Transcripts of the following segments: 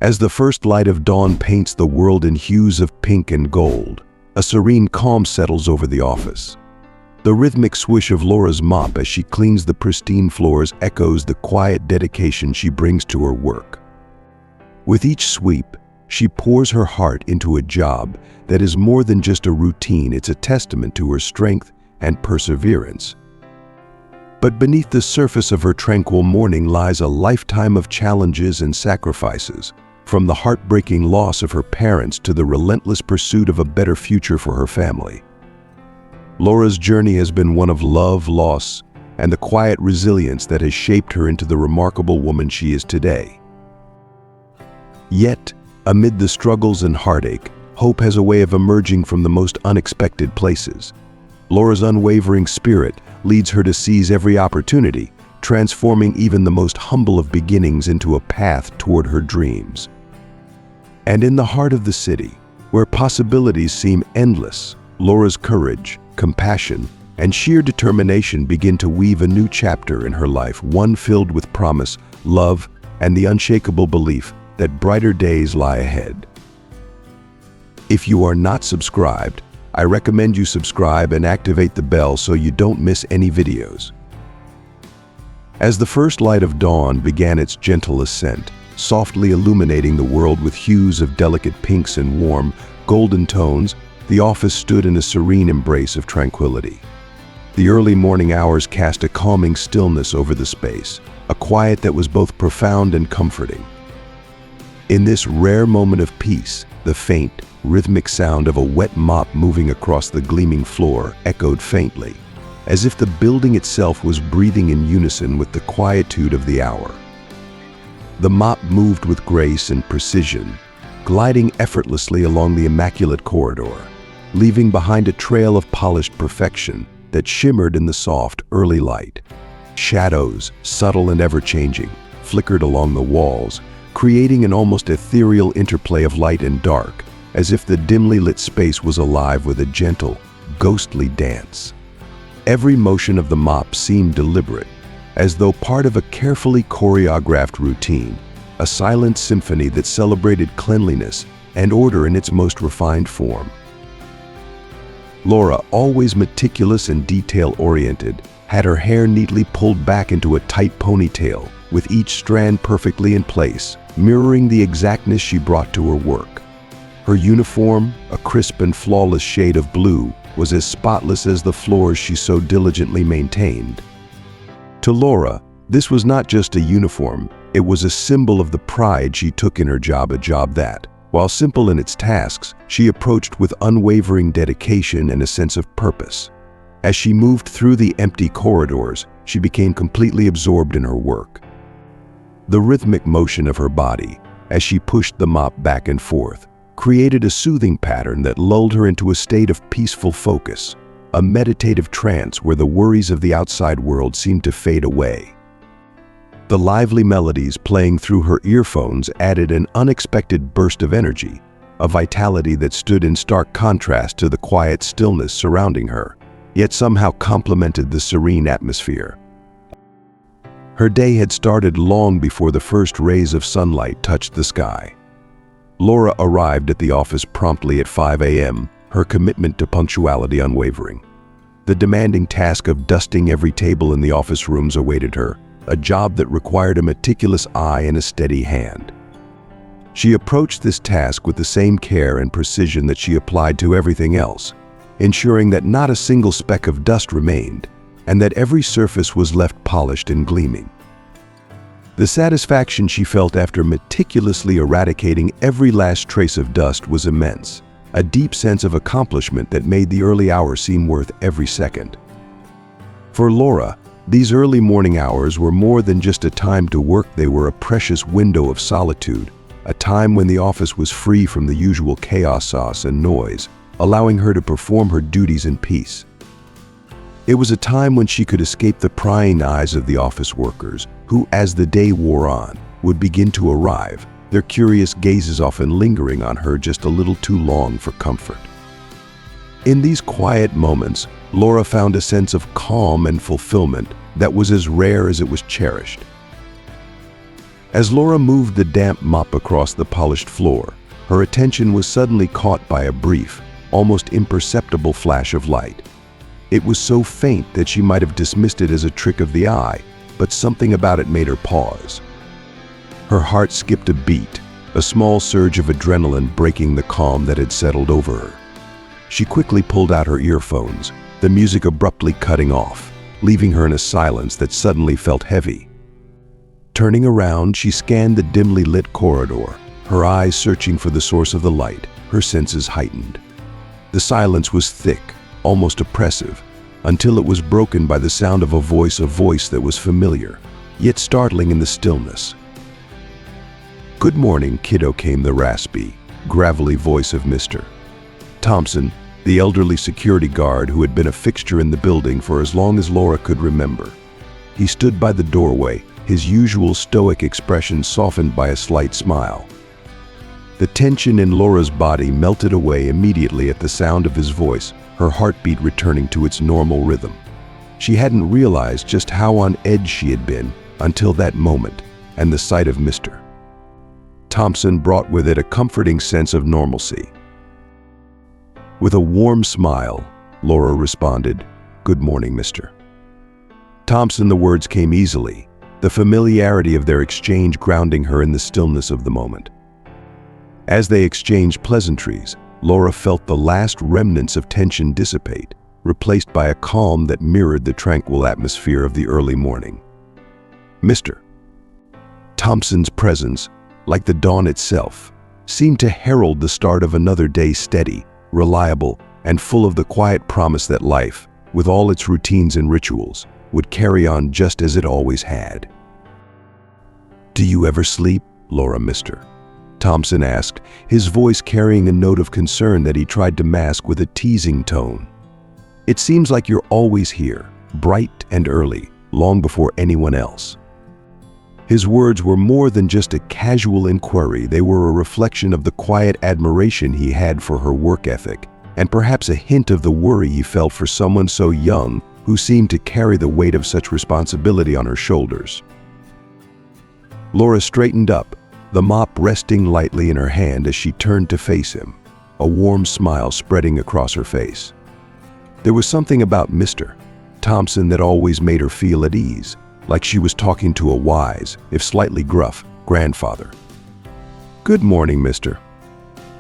As the first light of dawn paints the world in hues of pink and gold, a serene calm settles over the office. The rhythmic swish of Laura's mop as she cleans the pristine floors echoes the quiet dedication she brings to her work. With each sweep, she pours her heart into a job that is more than just a routine. It's a testament to her strength and perseverance. But beneath the surface of her tranquil morning lies a lifetime of challenges and sacrifices, from the heartbreaking loss of her parents to the relentless pursuit of a better future for her family. Laura's journey has been one of love, loss, and the quiet resilience that has shaped her into the remarkable woman she is today. Yet, amid the struggles and heartache, hope has a way of emerging from the most unexpected places. Laura's unwavering spirit leads her to seize every opportunity, transforming even the most humble of beginnings into a path toward her dreams. And in the heart of the city, where possibilities seem endless, Laura's courage, compassion, and sheer determination begin to weave a new chapter in her life, one filled with promise, love, and the unshakable belief that brighter days lie ahead. If you are not subscribed, I recommend you subscribe and activate the bell so you don't miss any videos. As the first light of dawn began its gentle ascent, softly illuminating the world with hues of delicate pinks and warm, golden tones, the office stood in a serene embrace of tranquility. The early morning hours cast a calming stillness over the space, a quiet that was both profound and comforting. In this rare moment of peace, the faint, rhythmic sound of a wet mop moving across the gleaming floor echoed faintly, as if the building itself was breathing in unison with the quietude of the hour. The mop moved with grace and precision, gliding effortlessly along the immaculate corridor, leaving behind a trail of polished perfection that shimmered in the soft, early light. Shadows, subtle and ever-changing, flickered along the walls, creating an almost ethereal interplay of light and dark, as if the dimly lit space was alive with a gentle, ghostly dance. Every motion of the mop seemed deliberate, as though part of a carefully choreographed routine, a silent symphony that celebrated cleanliness and order in its most refined form. Laura, always meticulous and detail-oriented, had her hair neatly pulled back into a tight ponytail, with each strand perfectly in place, mirroring the exactness she brought to her work. Her uniform, a crisp and flawless shade of blue, was as spotless as the floors she so diligently maintained. To Laura, this was not just a uniform, it was a symbol of the pride she took in her job, a job that, while simple in its tasks, she approached with unwavering dedication and a sense of purpose. As she moved through the empty corridors, she became completely absorbed in her work. The rhythmic motion of her body, as she pushed the mop back and forth, created a soothing pattern that lulled her into a state of peaceful focus, a meditative trance where the worries of the outside world seemed to fade away. The lively melodies playing through her earphones added an unexpected burst of energy, a vitality that stood in stark contrast to the quiet stillness surrounding her, yet somehow complemented the serene atmosphere. Her day had started long before the first rays of sunlight touched the sky. Laura arrived at the office promptly at 5 a.m., her commitment to punctuality unwavering. The demanding task of dusting every table in the office rooms awaited her, a job that required a meticulous eye and a steady hand. She approached this task with the same care and precision that she applied to everything else, ensuring that not a single speck of dust remained, and that every surface was left polished and gleaming. The satisfaction she felt after meticulously eradicating every last trace of dust was immense, a deep sense of accomplishment that made the early hours seem worth every second. For Laura, these early morning hours were more than just a time to work, they were a precious window of solitude, a time when the office was free from the usual chaos and noise, allowing her to perform her duties in peace. It was a time when she could escape the prying eyes of the office workers, who, as the day wore on, would begin to arrive, their curious gazes often lingering on her just a little too long for comfort. In these quiet moments, Laura found a sense of calm and fulfillment that was as rare as it was cherished. As Laura moved the damp mop across the polished floor, her attention was suddenly caught by a brief, almost imperceptible flash of light. It was so faint that she might have dismissed it as a trick of the eye, but something about it made her pause. Her heart skipped a beat, a small surge of adrenaline breaking the calm that had settled over her. She quickly pulled out her earphones, the music abruptly cutting off, leaving her in a silence that suddenly felt heavy. Turning around, she scanned the dimly lit corridor, her eyes searching for the source of the light, her senses heightened. The silence was thick, almost oppressive, until it was broken by the sound of a voice that was familiar, yet startling in the stillness. "Good morning, kiddo," came the raspy, gravelly voice of Mr. Thompson, the elderly security guard who had been a fixture in the building for as long as Laura could remember. He stood by the doorway, his usual stoic expression softened by a slight smile. The tension in Laura's body melted away immediately at the sound of his voice, her heartbeat returning to its normal rhythm. She hadn't realized just how on edge she had been until that moment, and the sight of Mr. Thompson brought with it a comforting sense of normalcy. With a warm smile, Laura responded, "Good morning, Mr. Thompson." The words came easily, the familiarity of their exchange grounding her in the stillness of the moment. As they exchanged pleasantries, Laura felt the last remnants of tension dissipate, replaced by a calm that mirrored the tranquil atmosphere of the early morning. Mr. Thompson's presence, like the dawn itself, seemed to herald the start of another day, steady, reliable, and full of the quiet promise that life, with all its routines and rituals, would carry on just as it always had. "Do you ever sleep, Laura?" Mr. Thompson asked, his voice carrying a note of concern that he tried to mask with a teasing tone. "It seems like you're always here, bright and early, long before anyone else." His words were more than just a casual inquiry. They were a reflection of the quiet admiration he had for her work ethic, and perhaps a hint of the worry he felt for someone so young who seemed to carry the weight of such responsibility on her shoulders. Laura straightened up, the mop resting lightly in her hand as she turned to face him, a warm smile spreading across her face. There was something about Mr. Thompson that always made her feel at ease, like she was talking to a wise, if slightly gruff, grandfather. "Good morning, Mr.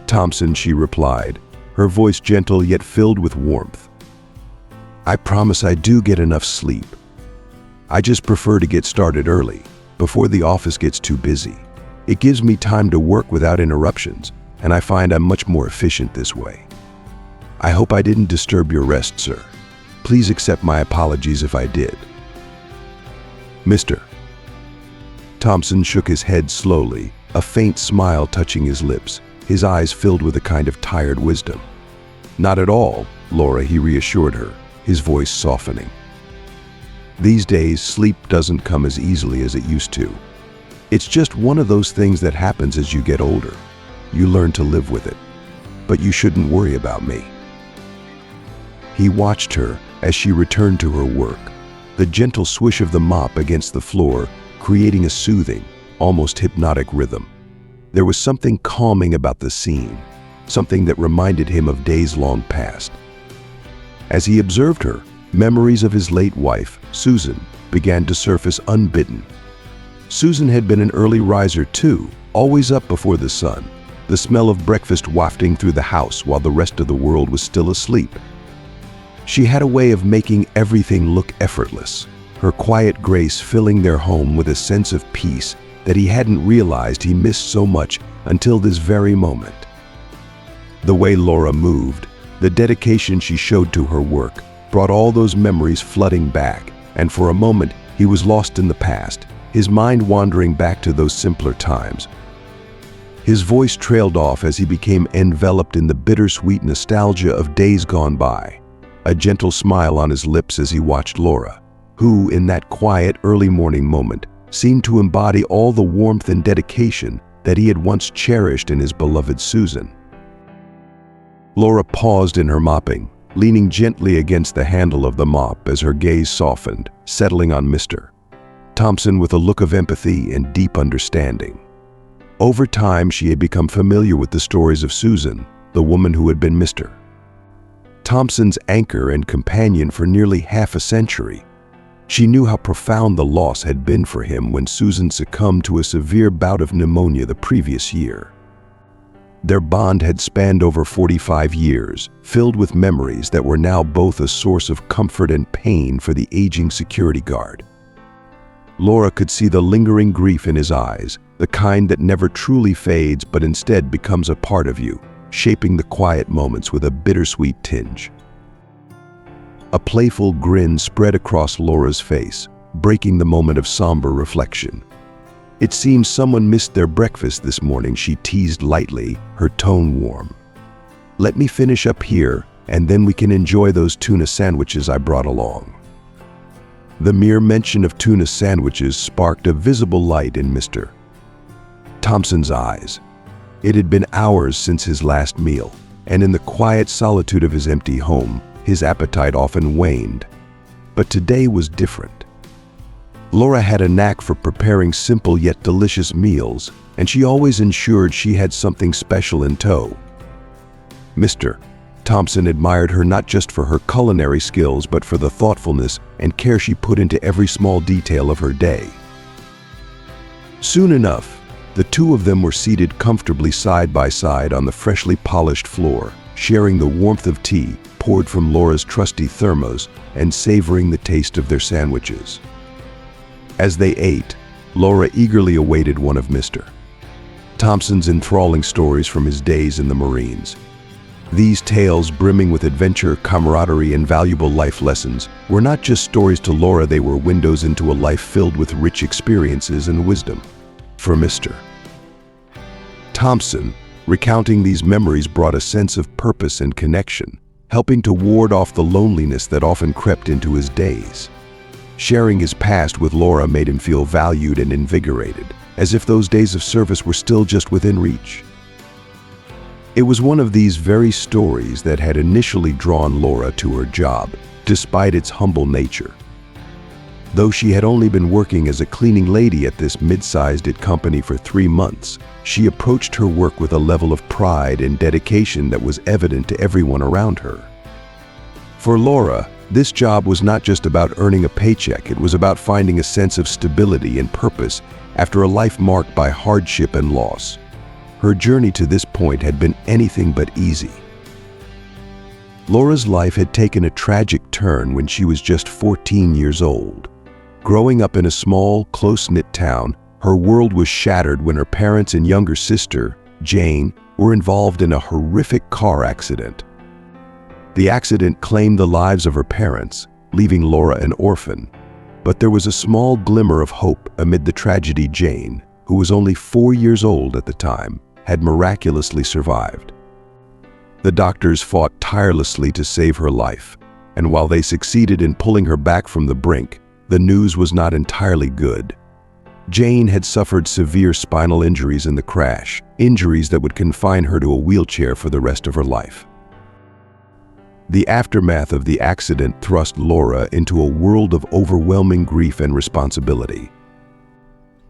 Thompson," she replied, her voice gentle yet filled with warmth. "I promise I do get enough sleep. I just prefer to get started early, before the office gets too busy. It gives me time to work without interruptions, and I find I'm much more efficient this way. I hope I didn't disturb your rest, sir. Please accept my apologies if I did." Mr. Thompson shook his head slowly, a faint smile touching his lips, his eyes filled with a kind of tired wisdom. "Not at all, Laura," he reassured her, his voice softening. "These days, sleep doesn't come as easily as it used to. It's just one of those things that happens as you get older. You learn to live with it. But you shouldn't worry about me." He watched her as she returned to her work, the gentle swish of the mop against the floor creating a soothing, almost hypnotic rhythm. There was something calming about the scene, something that reminded him of days long past. As he observed her, memories of his late wife, Susan, began to surface unbidden. Susan had been an early riser too, always up before the sun, the smell of breakfast wafting through the house while the rest of the world was still asleep. She had a way of making everything look effortless, her quiet grace filling their home with a sense of peace that he hadn't realized he missed so much until this very moment. The way Laura moved, the dedication she showed to her work, brought all those memories flooding back, and for a moment he was lost in the past, his mind wandering back to those simpler times. His voice trailed off as he became enveloped in the bittersweet nostalgia of days gone by, a gentle smile on his lips as he watched Laura, who, in that quiet early morning moment, seemed to embody all the warmth and dedication that he had once cherished in his beloved Susan. Laura paused in her mopping, leaning gently against the handle of the mop as her gaze softened, settling on Mr. Thompson with a look of empathy and deep understanding. Over time, she had become familiar with the stories of Susan, the woman who had been Mr. Thompson's anchor and companion for nearly half a century. She knew how profound the loss had been for him when Susan succumbed to a severe bout of pneumonia the previous year. Their bond had spanned over 45 years, filled with memories that were now both a source of comfort and pain for the aging security guard. Laura could see the lingering grief in his eyes, the kind that never truly fades but instead becomes a part of you, shaping the quiet moments with a bittersweet tinge. A playful grin spread across Laura's face, breaking the moment of somber reflection. It seems someone missed their breakfast this morning, she teased lightly, her tone warm. Let me finish up here, and then we can enjoy those tuna sandwiches I brought along. The mere mention of tuna sandwiches sparked a visible light in Mr. Thompson's eyes. It had been hours since his last meal, and in the quiet solitude of his empty home, his appetite often waned. But today was different. Laura had a knack for preparing simple yet delicious meals, and she always ensured she had something special in tow. Mr. Thompson admired her not just for her culinary skills, but for the thoughtfulness and care she put into every small detail of her day. Soon enough, the two of them were seated comfortably side by side on the freshly polished floor, sharing the warmth of tea poured from Laura's trusty thermos and savoring the taste of their sandwiches. As they ate, Laura eagerly awaited one of Mr. Thompson's enthralling stories from his days in the Marines. These tales, brimming with adventure, camaraderie, and valuable life lessons, were not just stories to Laura, they were windows into a life filled with rich experiences and wisdom. For Mr. Thompson, recounting these memories brought a sense of purpose and connection, helping to ward off the loneliness that often crept into his days. Sharing his past with Laura made him feel valued and invigorated, as if those days of service were still just within reach. It was one of these very stories that had initially drawn Laura to her job, despite its humble nature. Though she had only been working as a cleaning lady at this mid-sized company for 3 months, she approached her work with a level of pride and dedication that was evident to everyone around her. For Laura, this job was not just about earning a paycheck, it was about finding a sense of stability and purpose after a life marked by hardship and loss. Her journey to this point had been anything but easy. Laura's life had taken a tragic turn when she was just 14 years old. Growing up in a small, close-knit town, her world was shattered when her parents and younger sister, Jane, were involved in a horrific car accident. The accident claimed the lives of her parents, leaving Laura an orphan. But there was a small glimmer of hope amid the tragedy. Jane, who was only 4 years old at the time, had miraculously survived. The doctors fought tirelessly to save her life, and while they succeeded in pulling her back from the brink, the news was not entirely good. Jane had suffered severe spinal injuries in the crash, injuries that would confine her to a wheelchair for the rest of her life. The aftermath of the accident thrust Laura into a world of overwhelming grief and responsibility.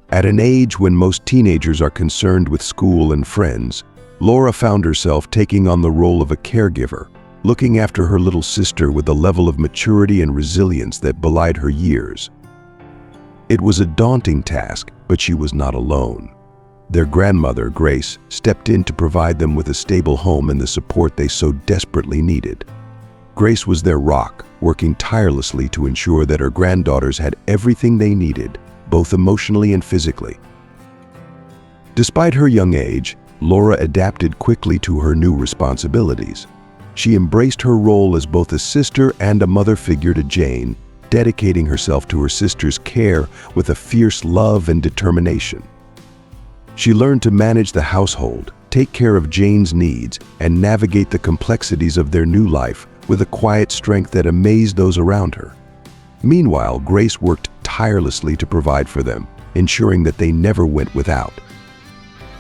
At an age when most teenagers are concerned with school and friends, Laura found herself taking on the role of a caregiver, looking after her little sister with a level of maturity and resilience that belied her years. It was a daunting task, but she was not alone. Their grandmother, Grace, stepped in to provide them with a stable home and the support they so desperately needed. Grace was their rock, working tirelessly to ensure that her granddaughters had everything they needed, both emotionally and physically. Despite her young age, Laura adapted quickly to her new responsibilities. She embraced her role as both a sister and a mother figure to Jane, dedicating herself to her sister's care with a fierce love and determination. She learned to manage the household, take care of Jane's needs, and navigate the complexities of their new life with a quiet strength that amazed those around her. Meanwhile, Grace worked tirelessly to provide for them, ensuring that they never went without.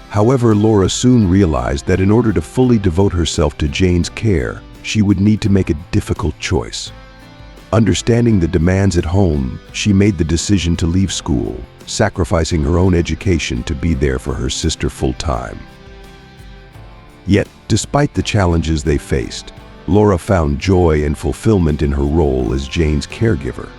However, Laura soon realized that in order to fully devote herself to Jane's care, she would need to make a difficult choice. Understanding the demands at home, she made the decision to leave school, sacrificing her own education to be there for her sister full-time. Yet, despite the challenges they faced, Laura found joy and fulfillment in her role as Jane's caregiver.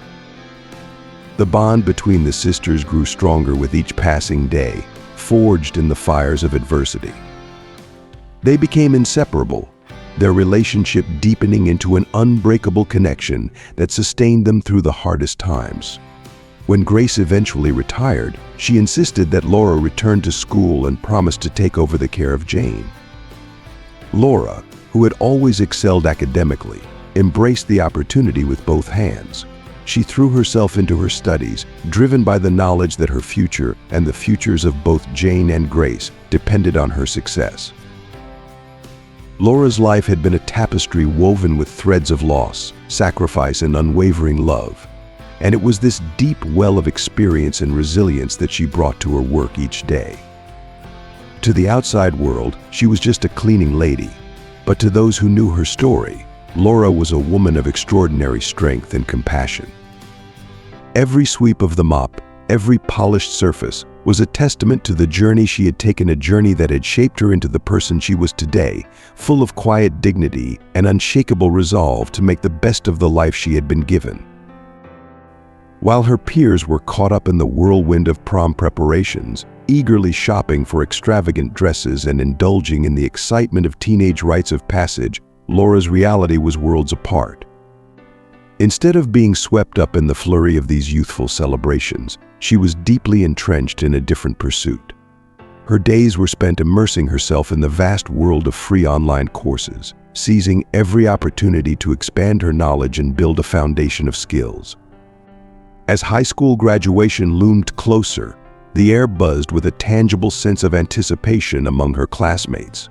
The bond between the sisters grew stronger with each passing day, forged in the fires of adversity. They became inseparable, their relationship deepening into an unbreakable connection that sustained them through the hardest times. When Grace eventually retired, she insisted that Laura return to school and promised to take over the care of Jane. Laura, who had always excelled academically, embraced the opportunity with both hands. She threw herself into her studies, driven by the knowledge that her future and the futures of both Jane and Grace depended on her success. Laura's life had been a tapestry woven with threads of loss, sacrifice, and unwavering love. And it was this deep well of experience and resilience that she brought to her work each day. To the outside world, she was just a cleaning lady. But to those who knew her story, Laura was a woman of extraordinary strength and compassion. Every sweep of the mop, every polished surface, was a testament to the journey she had taken, a journey that had shaped her into the person she was today, full of quiet dignity and unshakable resolve to make the best of the life she had been given. While her peers were caught up in the whirlwind of prom preparations, eagerly shopping for extravagant dresses and indulging in the excitement of teenage rites of passage, Laura's reality was worlds apart. Instead of being swept up in the flurry of these youthful celebrations, she was deeply entrenched in a different pursuit. Her days were spent immersing herself in the vast world of free online courses, seizing every opportunity to expand her knowledge and build a foundation of skills. As high school graduation loomed closer, the air buzzed with a tangible sense of anticipation among her classmates.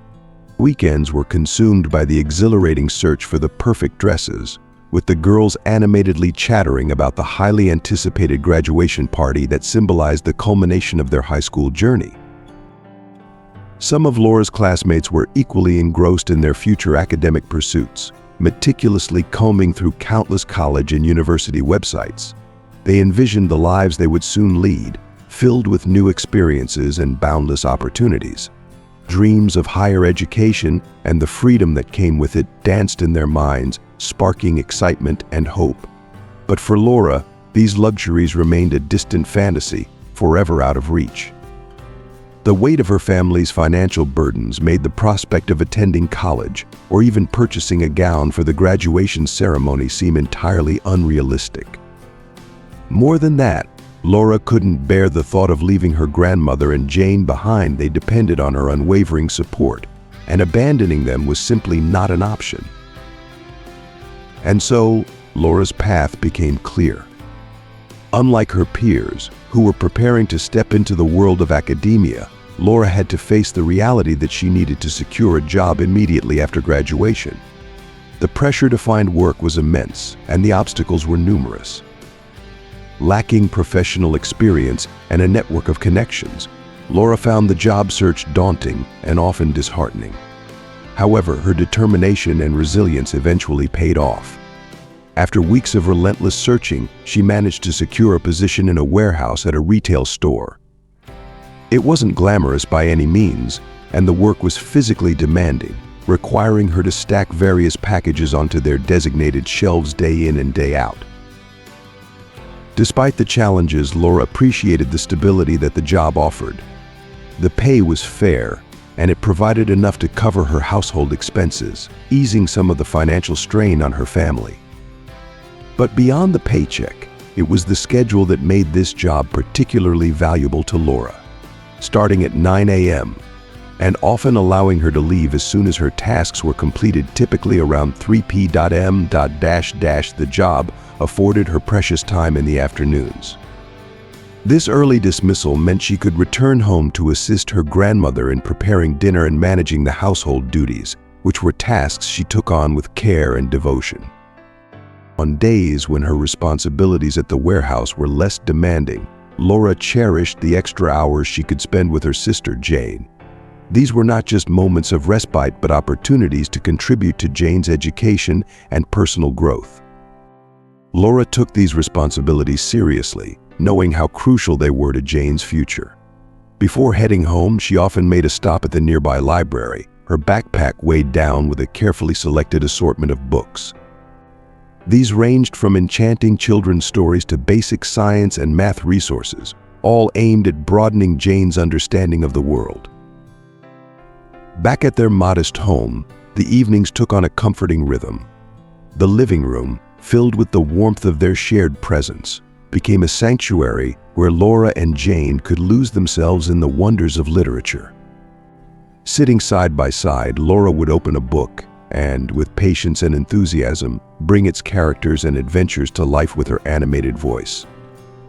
Weekends were consumed by the exhilarating search for the perfect dresses, with the girls animatedly chattering about the highly anticipated graduation party that symbolized the culmination of their high school journey. Some of Laura's classmates were equally engrossed in their future academic pursuits, meticulously combing through countless college and university websites. They envisioned the lives they would soon lead, filled with new experiences and boundless opportunities. Dreams of higher education and the freedom that came with it danced in their minds, sparking excitement and hope. But for Laura, these luxuries remained a distant fantasy, forever out of reach. The weight of her family's financial burdens made the prospect of attending college or even purchasing a gown for the graduation ceremony seem entirely unrealistic. More than that, Laura couldn't bear the thought of leaving her grandmother and Jane behind. They depended on her unwavering support, and abandoning them was simply not an option. And so, Laura's path became clear. Unlike her peers, who were preparing to step into the world of academia, Laura had to face the reality that she needed to secure a job immediately after graduation. The pressure to find work was immense, and the obstacles were numerous. Lacking professional experience and a network of connections, Laura found the job search daunting and often disheartening. However, her determination and resilience eventually paid off. After weeks of relentless searching, she managed to secure a position in a warehouse at a retail store. It wasn't glamorous by any means, and the work was physically demanding, requiring her to stack various packages onto their designated shelves day in and day out. Despite the challenges, Laura appreciated the stability that the job offered. The pay was fair, and it provided enough to cover her household expenses, easing some of the financial strain on her family. But beyond the paycheck, it was the schedule that made this job particularly valuable to Laura. Starting at 9 a.m., and often allowing her to leave as soon as her tasks were completed, typically around 3 p.m. The job afforded her precious time in the afternoons. This early dismissal meant she could return home to assist her grandmother in preparing dinner and managing the household duties, which were tasks she took on with care and devotion. On days when her responsibilities at the warehouse were less demanding, Laura cherished the extra hours she could spend with her sister Jane. These were not just moments of respite, but opportunities to contribute to Jane's education and personal growth. Laura took these responsibilities seriously, knowing how crucial they were to Jane's future. Before heading home, she often made a stop at the nearby library, her backpack weighed down with a carefully selected assortment of books. These ranged from enchanting children's stories to basic science and math resources, all aimed at broadening Jane's understanding of the world. Back at their modest home, the evenings took on a comforting rhythm. The living room, filled with the warmth of their shared presence, became a sanctuary where Laura and Jane could lose themselves in the wonders of literature. Sitting side by side, Laura would open a book and, with patience and enthusiasm, bring its characters and adventures to life with her animated voice.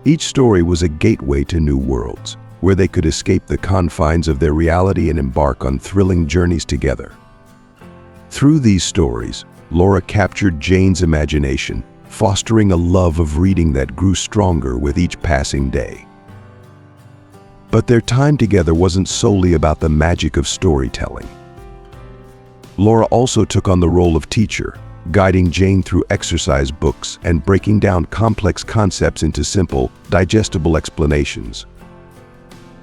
Each story was a gateway to new worlds, where they could escape the confines of their reality and embark on thrilling journeys together. Through these stories, Laura captured Jane's imagination, fostering a love of reading that grew stronger with each passing day. But their time together wasn't solely about the magic of storytelling. Laura also took on the role of teacher, guiding Jane through exercise books and breaking down complex concepts into simple, digestible explanations.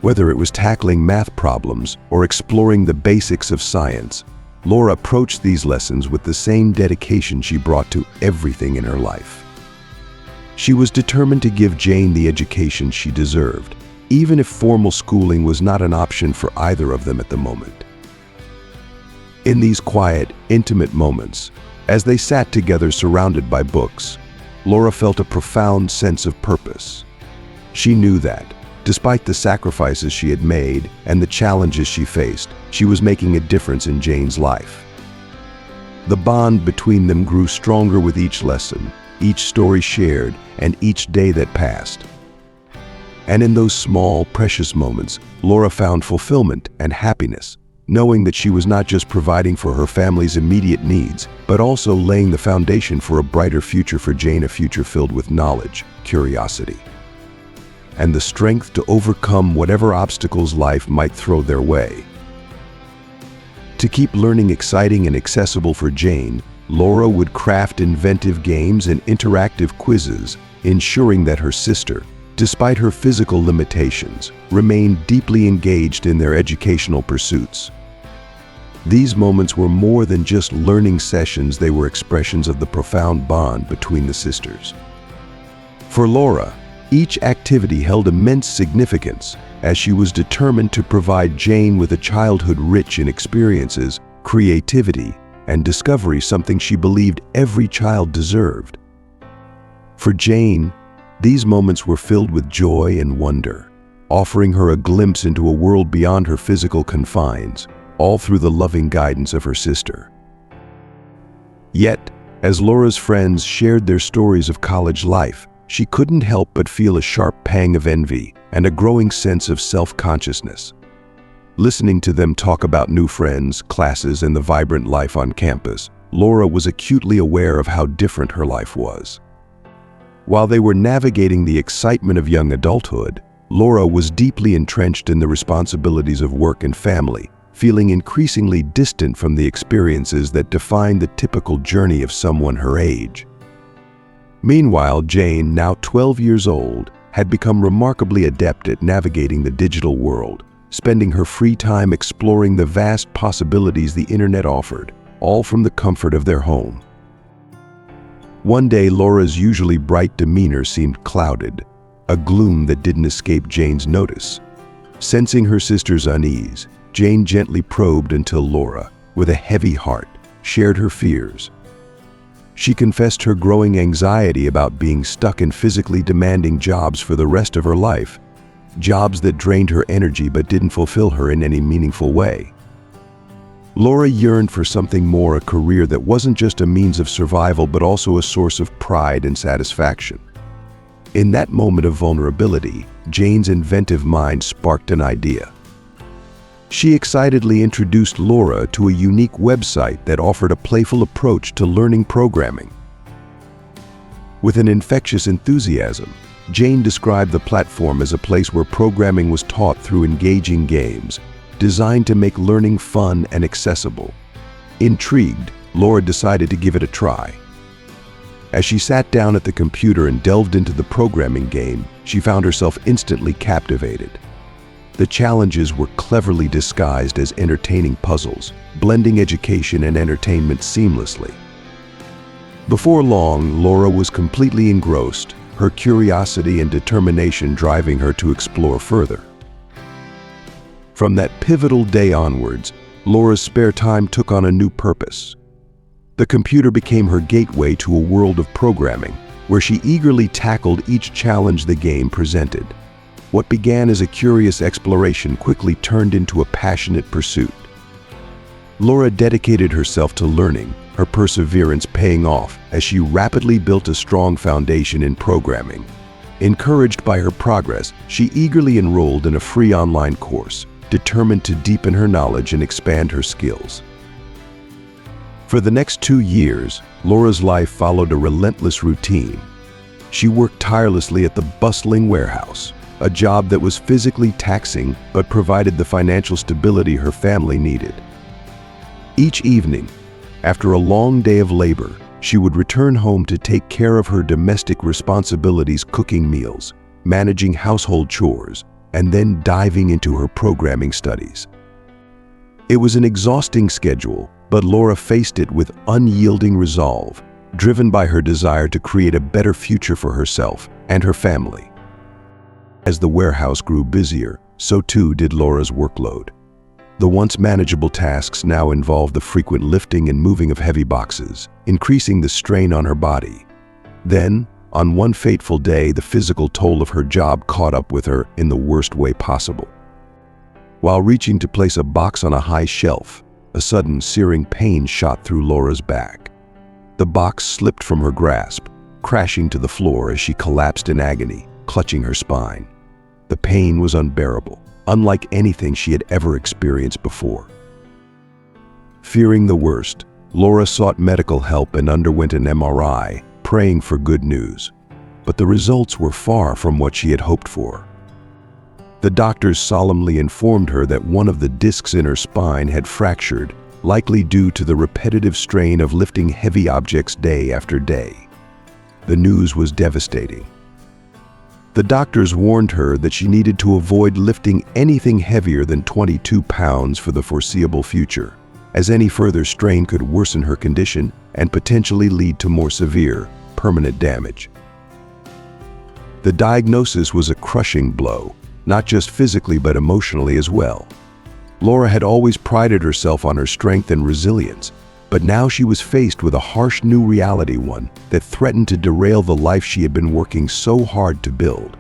Whether it was tackling math problems or exploring the basics of science, Laura approached these lessons with the same dedication she brought to everything in her life. She was determined to give Jane the education she deserved, even if formal schooling was not an option for either of them at the moment. In these quiet, intimate moments, as they sat together surrounded by books, Laura felt a profound sense of purpose. She knew that, despite the sacrifices she had made and the challenges she faced, she was making a difference in Jane's life. The bond between them grew stronger with each lesson, each story shared, and each day that passed. And in those small, precious moments, Laura found fulfillment and happiness, knowing that she was not just providing for her family's immediate needs, but also laying the foundation for a brighter future for Jane, a future filled with knowledge, curiosity, and the strength to overcome whatever obstacles life might throw their way. To keep learning exciting and accessible for Jane, Laura would craft inventive games and interactive quizzes, ensuring that her sister, despite her physical limitations, remained deeply engaged in their educational pursuits. These moments were more than just learning sessions, they were expressions of the profound bond between the sisters. For Laura, each activity held immense significance, as she was determined to provide Jane with a childhood rich in experiences, creativity, and discovery, something she believed every child deserved. For Jane, these moments were filled with joy and wonder, offering her a glimpse into a world beyond her physical confines, all through the loving guidance of her sister. Yet, as Laura's friends shared their stories of college life, she couldn't help but feel a sharp pang of envy and a growing sense of self-consciousness. Listening to them talk about new friends, classes, and the vibrant life on campus, Laura was acutely aware of how different her life was. While they were navigating the excitement of young adulthood, Laura was deeply entrenched in the responsibilities of work and family, feeling increasingly distant from the experiences that defined the typical journey of someone her age. Meanwhile, Jane, now 12 years old, had become remarkably adept at navigating the digital world, spending her free time exploring the vast possibilities the internet offered, all from the comfort of their home. One day, Laura's usually bright demeanor seemed clouded, a gloom that didn't escape Jane's notice. Sensing her sister's unease, Jane gently probed until Laura, with a heavy heart, shared her fears. She confessed her growing anxiety about being stuck in physically demanding jobs for the rest of her life, jobs that drained her energy but didn't fulfill her in any meaningful way. Laura yearned for something more, a career that wasn't just a means of survival but also a source of pride and satisfaction. In that moment of vulnerability, Jane's inventive mind sparked an idea. She excitedly introduced Laura to a unique website that offered a playful approach to learning programming. With an infectious enthusiasm, Jane described the platform as a place where programming was taught through engaging games, designed to make learning fun and accessible. Intrigued, Laura decided to give it a try. As she sat down at the computer and delved into the programming game, she found herself instantly captivated. The challenges were cleverly disguised as entertaining puzzles, blending education and entertainment seamlessly. Before long, Laura was completely engrossed, her curiosity and determination driving her to explore further. From that pivotal day onwards, Laura's spare time took on a new purpose. The computer became her gateway to a world of programming, where she eagerly tackled each challenge the game presented. What began as a curious exploration quickly turned into a passionate pursuit. Laura dedicated herself to learning, her perseverance paying off as she rapidly built a strong foundation in programming. Encouraged by her progress, she eagerly enrolled in a free online course, determined to deepen her knowledge and expand her skills. For the next 2 years, Laura's life followed a relentless routine. She worked tirelessly at the bustling warehouse, a job that was physically taxing but provided the financial stability her family needed. Each evening, after a long day of labor, she would return home to take care of her domestic responsibilities, cooking meals, managing household chores, and then diving into her programming studies. It was an exhausting schedule, but Laura faced it with unyielding resolve, driven by her desire to create a better future for herself and her family. As the warehouse grew busier, so too did Laura's workload. The once manageable tasks now involved the frequent lifting and moving of heavy boxes, increasing the strain on her body. Then, on one fateful day, the physical toll of her job caught up with her in the worst way possible. While reaching to place a box on a high shelf, a sudden searing pain shot through Laura's back. The box slipped from her grasp, crashing to the floor as she collapsed in agony, clutching her spine. The pain was unbearable, unlike anything she had ever experienced before. Fearing the worst, Laura sought medical help and underwent an MRI, praying for good news. But the results were far from what she had hoped for. The doctors solemnly informed her that one of the discs in her spine had fractured, likely due to the repetitive strain of lifting heavy objects day after day. The news was devastating. The doctors warned her that she needed to avoid lifting anything heavier than 22 pounds for the foreseeable future, as any further strain could worsen her condition and potentially lead to more severe, permanent damage. The diagnosis was a crushing blow, not just physically but emotionally as well. Laura had always prided herself on her strength and resilience, but now she was faced with a harsh new reality, one that threatened to derail the life she had been working so hard to build.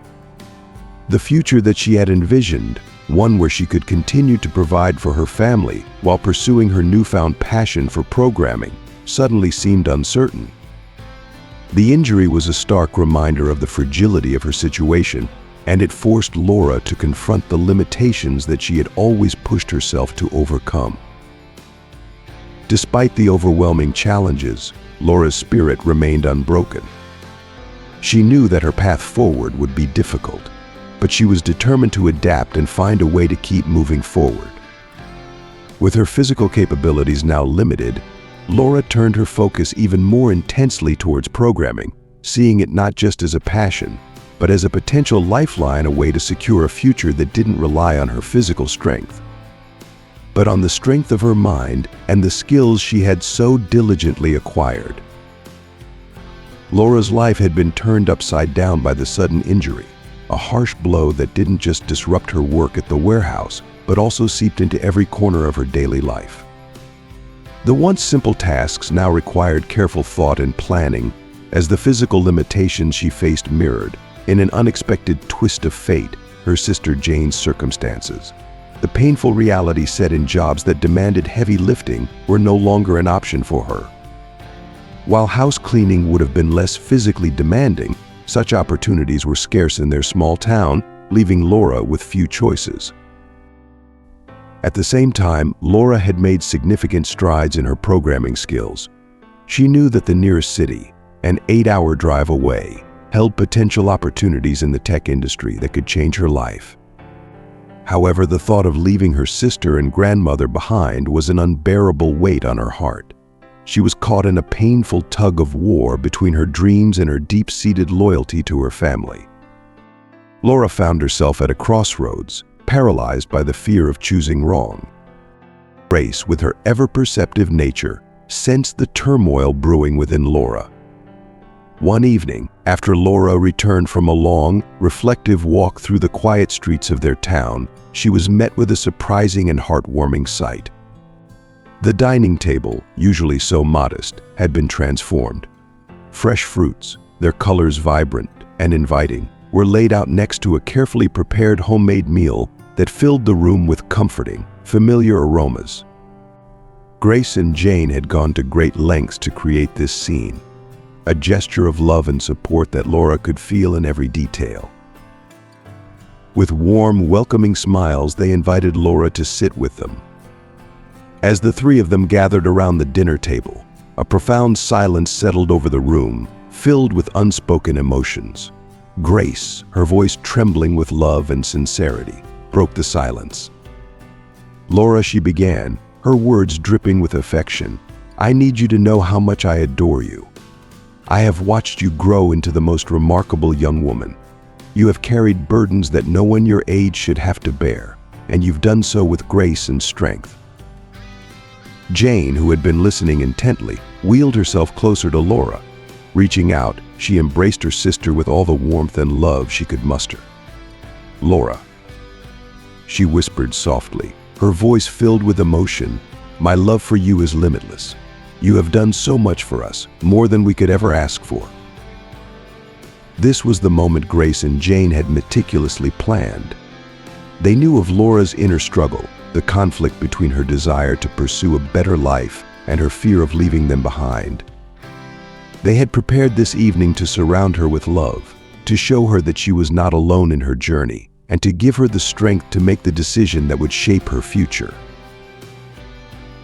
The future that she had envisioned, one where she could continue to provide for her family while pursuing her newfound passion for programming, suddenly seemed uncertain. The injury was a stark reminder of the fragility of her situation, and it forced Laura to confront the limitations that she had always pushed herself to overcome. Despite the overwhelming challenges, Laura's spirit remained unbroken. She knew that her path forward would be difficult, but she was determined to adapt and find a way to keep moving forward. With her physical capabilities now limited, Laura turned her focus even more intensely towards programming, seeing it not just as a passion, but as a potential lifeline, a way to secure a future that didn't rely on her physical strength, but on the strength of her mind and the skills she had so diligently acquired. Laura's life had been turned upside down by the sudden injury, a harsh blow that didn't just disrupt her work at the warehouse, but also seeped into every corner of her daily life. The once simple tasks now required careful thought and planning, as the physical limitations she faced mirrored, in an unexpected twist of fate, her sister Jane's circumstances. The painful reality set in jobs that demanded heavy lifting were no longer an option for her. While house cleaning would have been less physically demanding, such opportunities were scarce in their small town, leaving Laura with few choices. At the same time, Laura had made significant strides in her programming skills. She knew that the nearest city, an 8-hour drive away, held potential opportunities in the tech industry that could change her life. However, the thought of leaving her sister and grandmother behind was an unbearable weight on her heart. she was caught in a painful tug of war between her dreams and her deep-seated loyalty to her family. Laura found herself at a crossroads, paralyzed by the fear of choosing wrong. Grace, with her ever-perceptive nature, sensed the turmoil brewing within Laura. One evening, after Laura returned from a long, reflective walk through the quiet streets of their town, she was met with a surprising and heartwarming sight. The dining table, usually so modest, had been transformed. Fresh fruits, their colors vibrant and inviting, were laid out next to a carefully prepared homemade meal that filled the room with comforting, familiar aromas. Grace and Jane had gone to great lengths to create this scene, a gesture of love and support that Laura could feel in every detail. With warm, welcoming smiles, they invited Laura to sit with them. As the three of them gathered around the dinner table, a profound silence settled over the room, filled with unspoken emotions. Grace, her voice trembling with love and sincerity, broke the silence. "Laura," she began, her words dripping with affection, "I need you to know how much I adore you. I have watched you grow into the most remarkable young woman. You have carried burdens that no one your age should have to bear, and you've done so with grace and strength." Jane, who had been listening intently, wheeled herself closer to Laura. Reaching out, she embraced her sister with all the warmth and love she could muster. "Laura," she whispered softly, her voice filled with emotion, "my love for you is limitless. You have done so much for us, more than we could ever ask for." This was the moment Grace and Jane had meticulously planned. They knew of Laura's inner struggle, the conflict between her desire to pursue a better life and her fear of leaving them behind. They had prepared this evening to surround her with love, to show her that she was not alone in her journey, and to give her the strength to make the decision that would shape her future.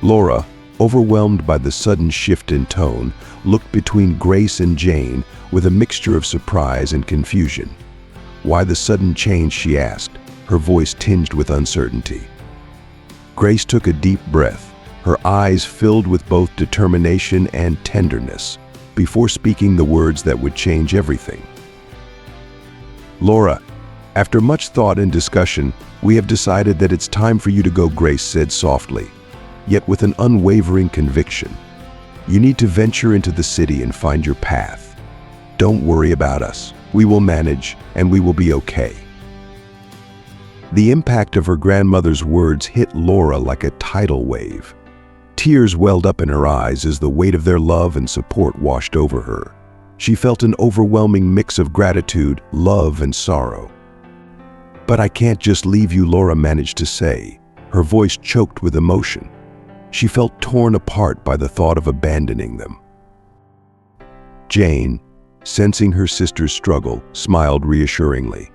Laura, overwhelmed by the sudden shift in tone, looked between Grace and Jane with a mixture of surprise and confusion. "Why the sudden change?" she asked, her voice tinged with uncertainty. Grace took a deep breath, her eyes filled with both determination and tenderness, before speaking the words that would change everything. "Laura, after much thought and discussion, we have decided that it's time for you to go," Grace said softly, yet with an unwavering conviction. "You need to venture into the city and find your path. Don't worry about us. We will manage, and we will be okay." The impact of her grandmother's words hit Laura like a tidal wave. Tears welled up in her eyes as the weight of their love and support washed over her. She felt an overwhelming mix of gratitude, love, and sorrow. "But I can't just leave you," Laura managed to say, her voice choked with emotion. She felt torn apart by the thought of abandoning them. Jane, sensing her sister's struggle, smiled reassuringly.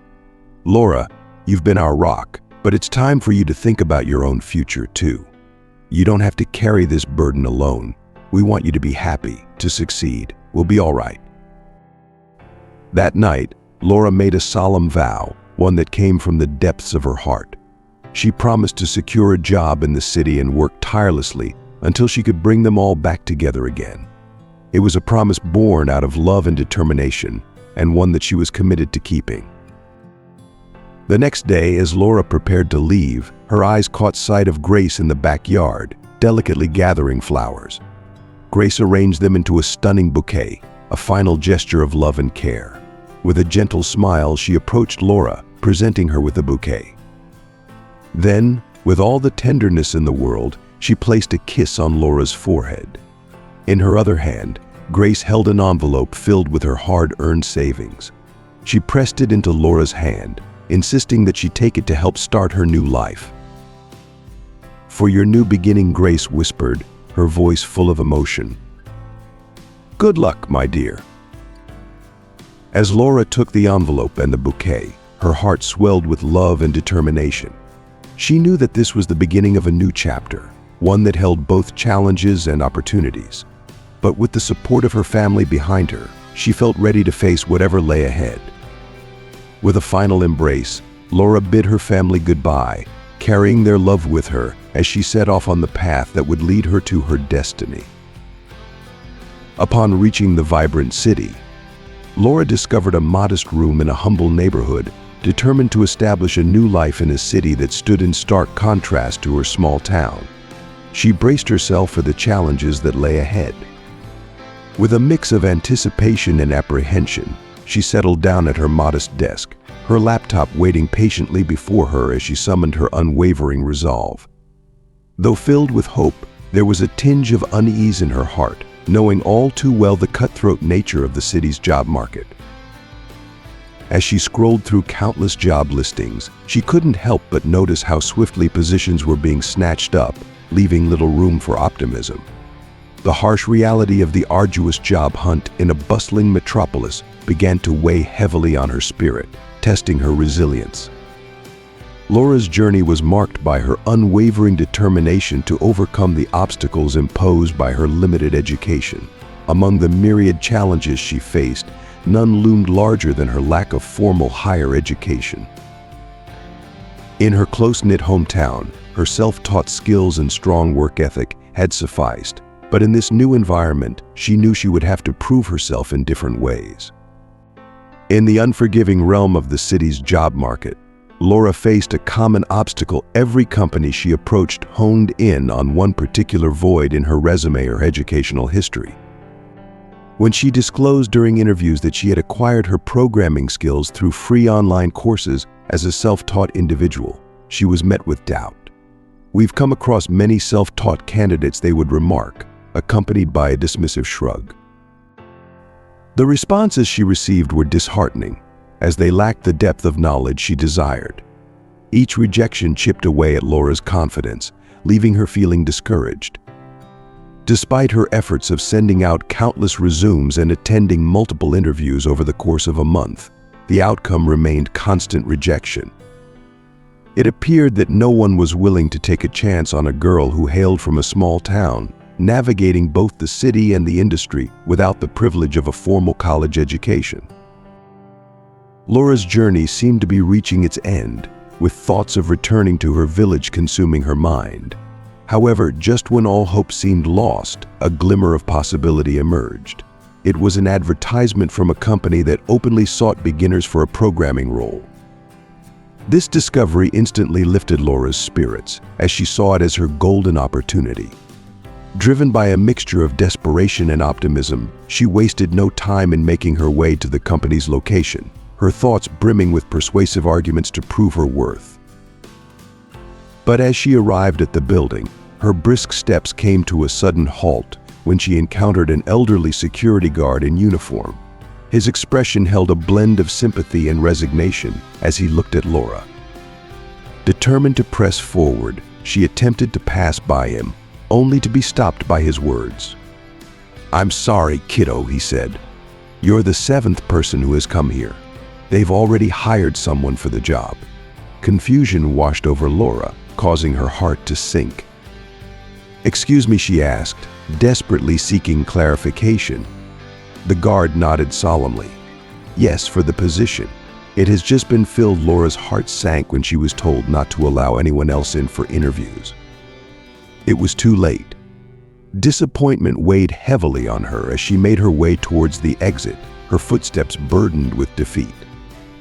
"Laura, you've been our rock, but it's time for you to think about your own future too. You don't have to carry this burden alone. We want you to be happy, to succeed. We'll be all right." That night, Laura made a solemn vow, one that came from the depths of her heart. She promised to secure a job in the city and work tirelessly until she could bring them all back together again. It was a promise born out of love and determination, and one that she was committed to keeping. The next day, as Laura prepared to leave, her eyes caught sight of Grace in the backyard, delicately gathering flowers. Grace arranged them into a stunning bouquet, a final gesture of love and care. With a gentle smile, she approached Laura, presenting her with the bouquet. Then, with all the tenderness in the world, she placed a kiss on Laura's forehead. In her other hand, Grace held an envelope filled with her hard-earned savings. She pressed it into Laura's hand, insisting that she take it to help start her new life. "For your new beginning," Grace whispered, her voice full of emotion. "Good luck, my dear." As Laura took the envelope and the bouquet, her heart swelled with love and determination. She knew that this was the beginning of a new chapter, one that held both challenges and opportunities. But with the support of her family behind her, she felt ready to face whatever lay ahead. With a final embrace, Laura bid her family goodbye, carrying their love with her as she set off on the path that would lead her to her destiny. Upon reaching the vibrant city, Laura discovered a modest room in a humble neighborhood, determined to establish a new life in a city that stood in stark contrast to her small town. She braced herself for the challenges that lay ahead. With a mix of anticipation and apprehension, she settled down at her modest desk, her laptop waiting patiently before her as she summoned her unwavering resolve. Though filled with hope, there was a tinge of unease in her heart, knowing all too well the cutthroat nature of the city's job market. As she scrolled through countless job listings, she couldn't help but notice how swiftly positions were being snatched up, leaving little room for optimism. The harsh reality of the arduous job hunt in a bustling metropolis began to weigh heavily on her spirit, testing her resilience. Laura's journey was marked by her unwavering determination to overcome the obstacles imposed by her limited education. Among the myriad challenges she faced, none loomed larger than her lack of formal higher education. In her close-knit hometown, her self-taught skills and strong work ethic had sufficed, but in this new environment, she knew she would have to prove herself in different ways. In the unforgiving realm of the city's job market, Laura faced a common obstacle every company she approached honed in on one particular void in her resume or educational history. When she disclosed during interviews that she had acquired her programming skills through free online courses as a self-taught individual, she was met with doubt. "We've come across many self-taught candidates," they would remark, accompanied by a dismissive shrug. The responses she received were disheartening, as they lacked the depth of knowledge she desired. Each rejection chipped away at Laura's confidence, leaving her feeling discouraged. Despite her efforts of sending out countless resumes and attending multiple interviews over the course of a month, the outcome remained constant rejection. It appeared that no one was willing to take a chance on a girl who hailed from a small town, navigating both the city and the industry without the privilege of a formal college education. Laura's journey seemed to be reaching its end, with thoughts of returning to her village consuming her mind. However, just when all hope seemed lost, a glimmer of possibility emerged. It was an advertisement from a company that openly sought beginners for a programming role. This discovery instantly lifted Laura's spirits, as she saw it as her golden opportunity. Driven by a mixture of desperation and optimism, she wasted no time in making her way to the company's location, her thoughts brimming with persuasive arguments to prove her worth. But as she arrived at the building, her brisk steps came to a sudden halt when she encountered an elderly security guard in uniform. His expression held a blend of sympathy and resignation as he looked at Laura. Determined to press forward, she attempted to pass by him, only to be stopped by his words. "I'm sorry, kiddo," he said. "You're the 7th person who has come here. They've already hired someone for the job." Confusion washed over Laura, causing her heart to sink. "Excuse me," she asked, desperately seeking clarification. The guard nodded solemnly. "Yes, for the position. It has just been filled." Laura's heart sank when she was told not to allow anyone else in for interviews. It was too late. Disappointment weighed heavily on her as she made her way towards the exit, her footsteps burdened with defeat.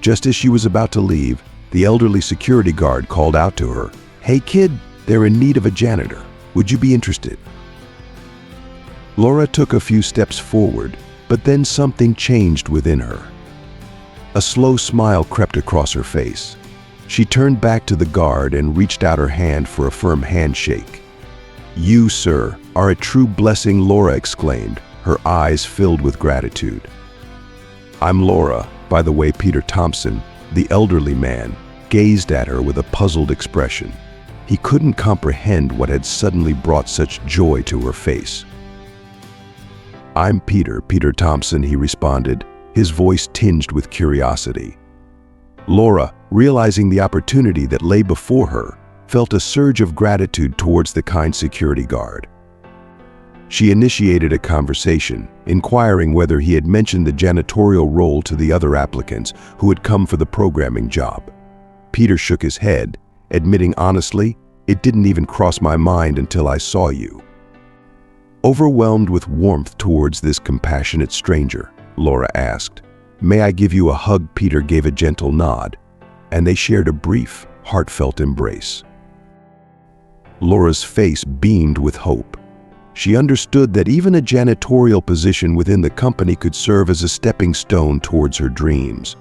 Just as she was about to leave, the elderly security guard called out to her, "Hey kid, they're in need of a janitor. Would you be interested?" Laura took a few steps forward, but then something changed within her. A slow smile crept across her face. She turned back to the guard and reached out her hand for a firm handshake. "You, sir, are a true blessing," Laura exclaimed, her eyes filled with gratitude. "I'm Laura, by the way." Peter Thompson, the elderly man, gazed at her with a puzzled expression. He couldn't comprehend what had suddenly brought such joy to her face. "I'm Peter Thompson," he responded, his voice tinged with curiosity. Laura, realizing the opportunity that lay before her, felt a surge of gratitude towards the kind security guard. She initiated a conversation, inquiring whether he had mentioned the janitorial role to the other applicants who had come for the programming job. Peter shook his head, admitting honestly, "It didn't even cross my mind until I saw you." Overwhelmed with warmth towards this compassionate stranger, Laura asked, "May I give you a hug?" Peter gave a gentle nod, and they shared a brief, heartfelt embrace. Laura's face beamed with hope. She understood that even a janitorial position within the company could serve as a stepping stone towards her dreams.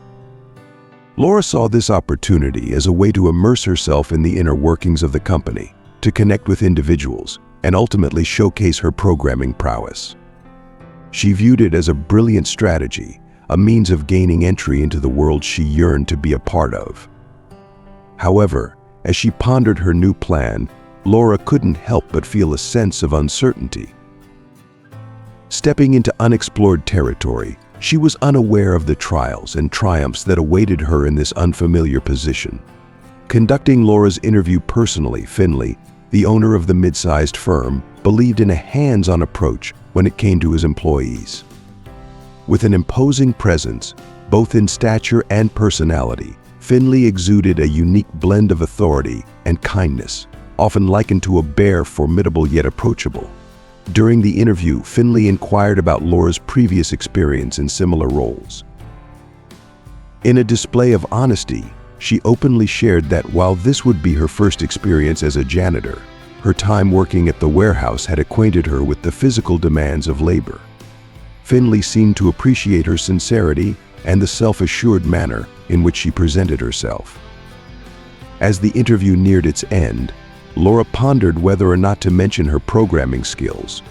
Laura saw this opportunity as a way to immerse herself in the inner workings of the company, to connect with individuals, and ultimately showcase her programming prowess. She viewed it as a brilliant strategy, a means of gaining entry into the world she yearned to be a part of. However, as she pondered her new plan, Laura couldn't help but feel a sense of uncertainty. Stepping into unexplored territory, she was unaware of the trials and triumphs that awaited her in this unfamiliar position. Conducting Laura's interview personally, Finley, the owner of the mid-sized firm, believed in a hands-on approach when it came to his employees. With an imposing presence, both in stature and personality, Finley exuded a unique blend of authority and kindness, often likened to a bear, formidable yet approachable. During the interview, Finley inquired about Laura's previous experience in similar roles. In a display of honesty, she openly shared that while this would be her first experience as a janitor, her time working at the warehouse had acquainted her with the physical demands of labor. Finley seemed to appreciate her sincerity and the self-assured manner in which she presented herself. As the interview neared its end, Laura pondered whether or not to mention her programming skills.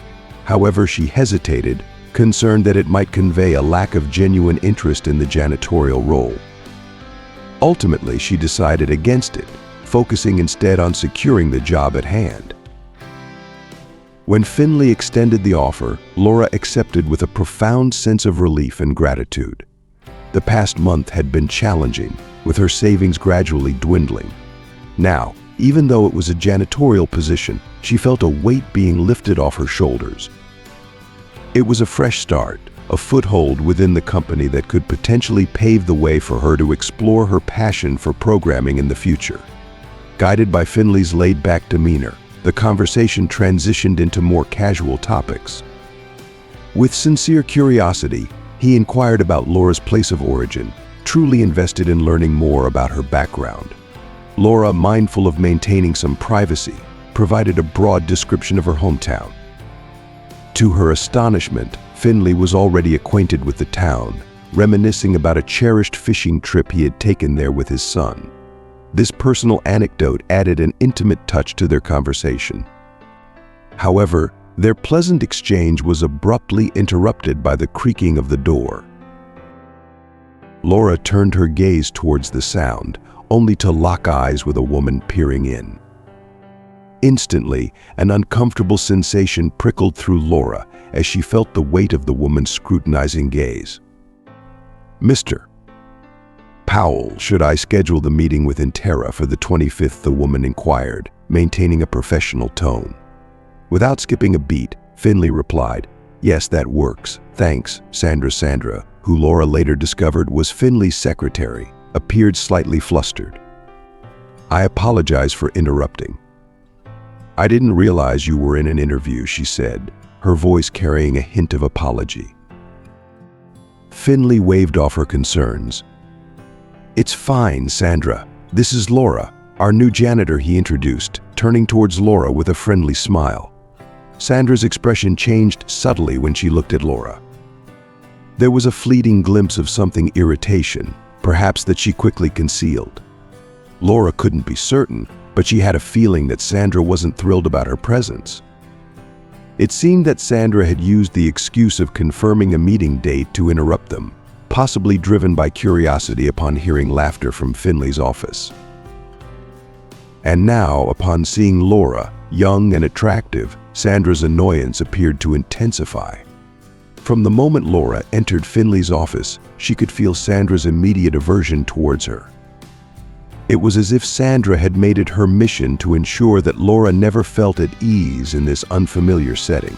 However, she hesitated, concerned that it might convey a lack of genuine interest in the janitorial role. Ultimately, she decided against it, focusing instead on securing the job at hand. When Finley extended the offer, Laura accepted with a profound sense of relief and gratitude. The past month had been challenging, with her savings gradually dwindling. Now, even though it was a janitorial position, she felt a weight being lifted off her shoulders. It was a fresh start, a foothold within the company that could potentially pave the way for her to explore her passion for programming in the future. Guided by Finley's laid-back demeanor, the conversation transitioned into more casual topics. With sincere curiosity, he inquired about Laura's place of origin, truly invested in learning more about her background. Laura, mindful of maintaining some privacy, provided a broad description of her hometown. To her astonishment, Finley was already acquainted with the town, reminiscing about a cherished fishing trip he had taken there with his son. This personal anecdote added an intimate touch to their conversation. However, their pleasant exchange was abruptly interrupted by the creaking of the door. Laura turned her gaze towards the sound, only to lock eyes with a woman peering in. Instantly, an uncomfortable sensation prickled through Laura as she felt the weight of the woman's scrutinizing gaze. "Mr. Powell, should I schedule the meeting with Intera for the 25th?" the woman inquired, maintaining a professional tone. Without skipping a beat, Finley replied, "Yes, that works. Thanks." Sandra, who Laura later discovered was Finley's secretary, appeared slightly flustered. "I apologize for interrupting. I didn't realize you were in an interview," she said, her voice carrying a hint of apology. Finley waved off her concerns. "It's fine, Sandra. This is Laura, our new janitor," he introduced, turning towards Laura with a friendly smile. Sandra's expression changed subtly when she looked at Laura. There was a fleeting glimpse of something irritation, perhaps that she quickly concealed. Laura couldn't be certain, but she had a feeling that Sandra wasn't thrilled about her presence. It seemed that Sandra had used the excuse of confirming a meeting date to interrupt them, possibly driven by curiosity upon hearing laughter from Finley's office. And now, upon seeing Laura, young and attractive, Sandra's annoyance appeared to intensify. From the moment Laura entered Finley's office, she could feel Sandra's immediate aversion towards her. It was as if Sandra had made it her mission to ensure that Laura never felt at ease in this unfamiliar setting.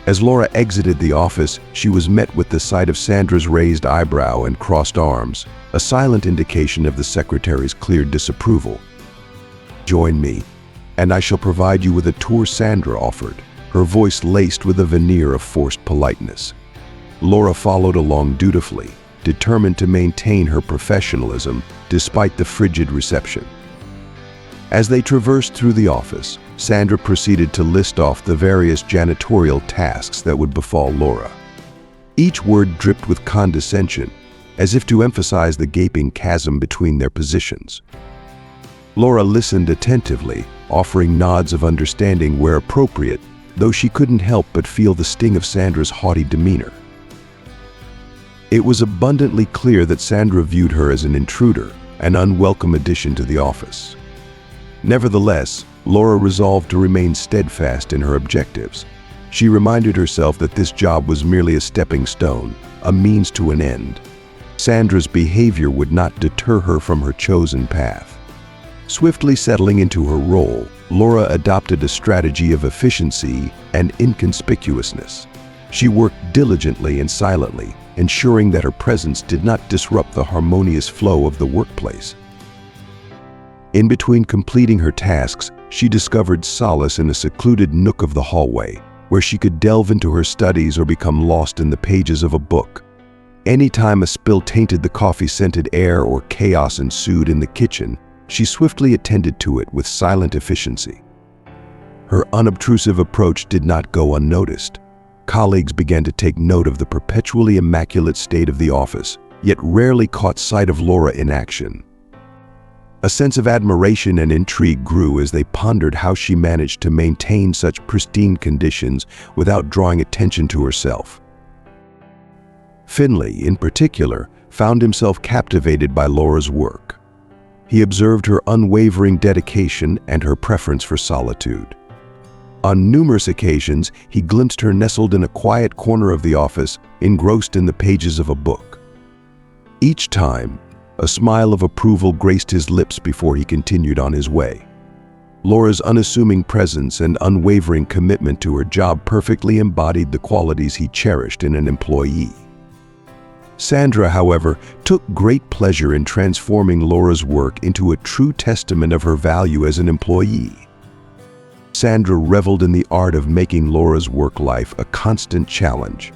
As Laura exited the office, she was met with the sight of Sandra's raised eyebrow and crossed arms, a silent indication of the secretary's clear disapproval. "Join me, and I shall provide you with a tour," Sandra offered, her voice laced with a veneer of forced politeness. Laura followed along dutifully, determined to maintain her professionalism despite the frigid reception. As they traversed through the office, Sandra proceeded to list off the various janitorial tasks that would befall Laura. Each word dripped with condescension, as if to emphasize the gaping chasm between their positions. Laura listened attentively, offering nods of understanding where appropriate, though she couldn't help but feel the sting of Sandra's haughty demeanor. It was abundantly clear that Sandra viewed her as an intruder, an unwelcome addition to the office. Nevertheless, Laura resolved to remain steadfast in her objectives. She reminded herself that this job was merely a stepping stone, a means to an end. Sandra's behavior would not deter her from her chosen path. Swiftly settling into her role, Laura adopted a strategy of efficiency and inconspicuousness. She worked diligently and silently, ensuring that her presence did not disrupt the harmonious flow of the workplace. In between completing her tasks, she discovered solace in a secluded nook of the hallway, where she could delve into her studies or become lost in the pages of a book. Anytime a spill tainted the coffee-scented air or chaos ensued in the kitchen, she swiftly attended to it with silent efficiency. Her unobtrusive approach did not go unnoticed. Colleagues began to take note of the perpetually immaculate state of the office, yet rarely caught sight of Laura in action. A sense of admiration and intrigue grew as they pondered how she managed to maintain such pristine conditions without drawing attention to herself. Finley, in particular, found himself captivated by Laura's work. He observed her unwavering dedication and her preference for solitude. On numerous occasions, he glimpsed her nestled in a quiet corner of the office, engrossed in the pages of a book. Each time, a smile of approval graced his lips before he continued on his way. Laura's unassuming presence and unwavering commitment to her job perfectly embodied the qualities he cherished in an employee. Sandra, however, took great pleasure in transforming Laura's work into a true testament of her value as an employee. Sandra reveled in the art of making Laura's work life a constant challenge.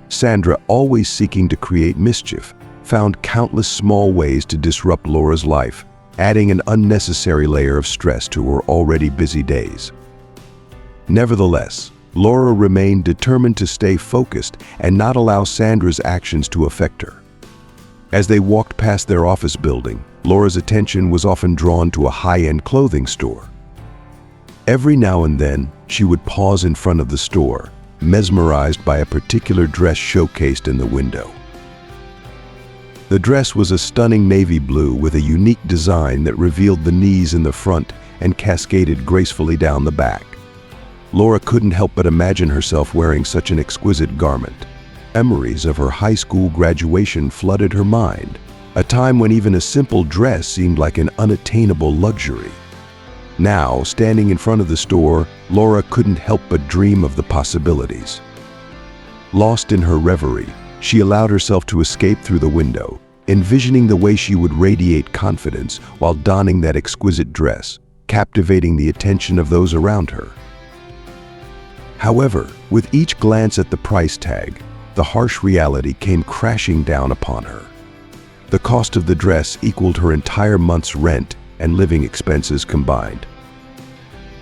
Sandra, always seeking to create mischief, found countless small ways to disrupt Laura's life, adding an unnecessary layer of stress to her already busy days. Nevertheless, Laura remained determined to stay focused and not allow Sandra's actions to affect her. As they walked past their office building, Laura's attention was often drawn to a high-end clothing store. Every now and then, she would pause in front of the store, mesmerized by a particular dress showcased in the window. The dress was a stunning navy blue with a unique design that revealed the knees in the front and cascaded gracefully down the back. Laura couldn't help but imagine herself wearing such an exquisite garment. Memories of her high school graduation flooded her mind, a time when even a simple dress seemed like an unattainable luxury. Now, standing in front of the store, Laura couldn't help but dream of the possibilities. Lost in her reverie, she allowed herself to escape through the window, envisioning the way she would radiate confidence while donning that exquisite dress, captivating the attention of those around her. However, with each glance at the price tag, the harsh reality came crashing down upon her. The cost of the dress equaled her entire month's rent and living expenses combined.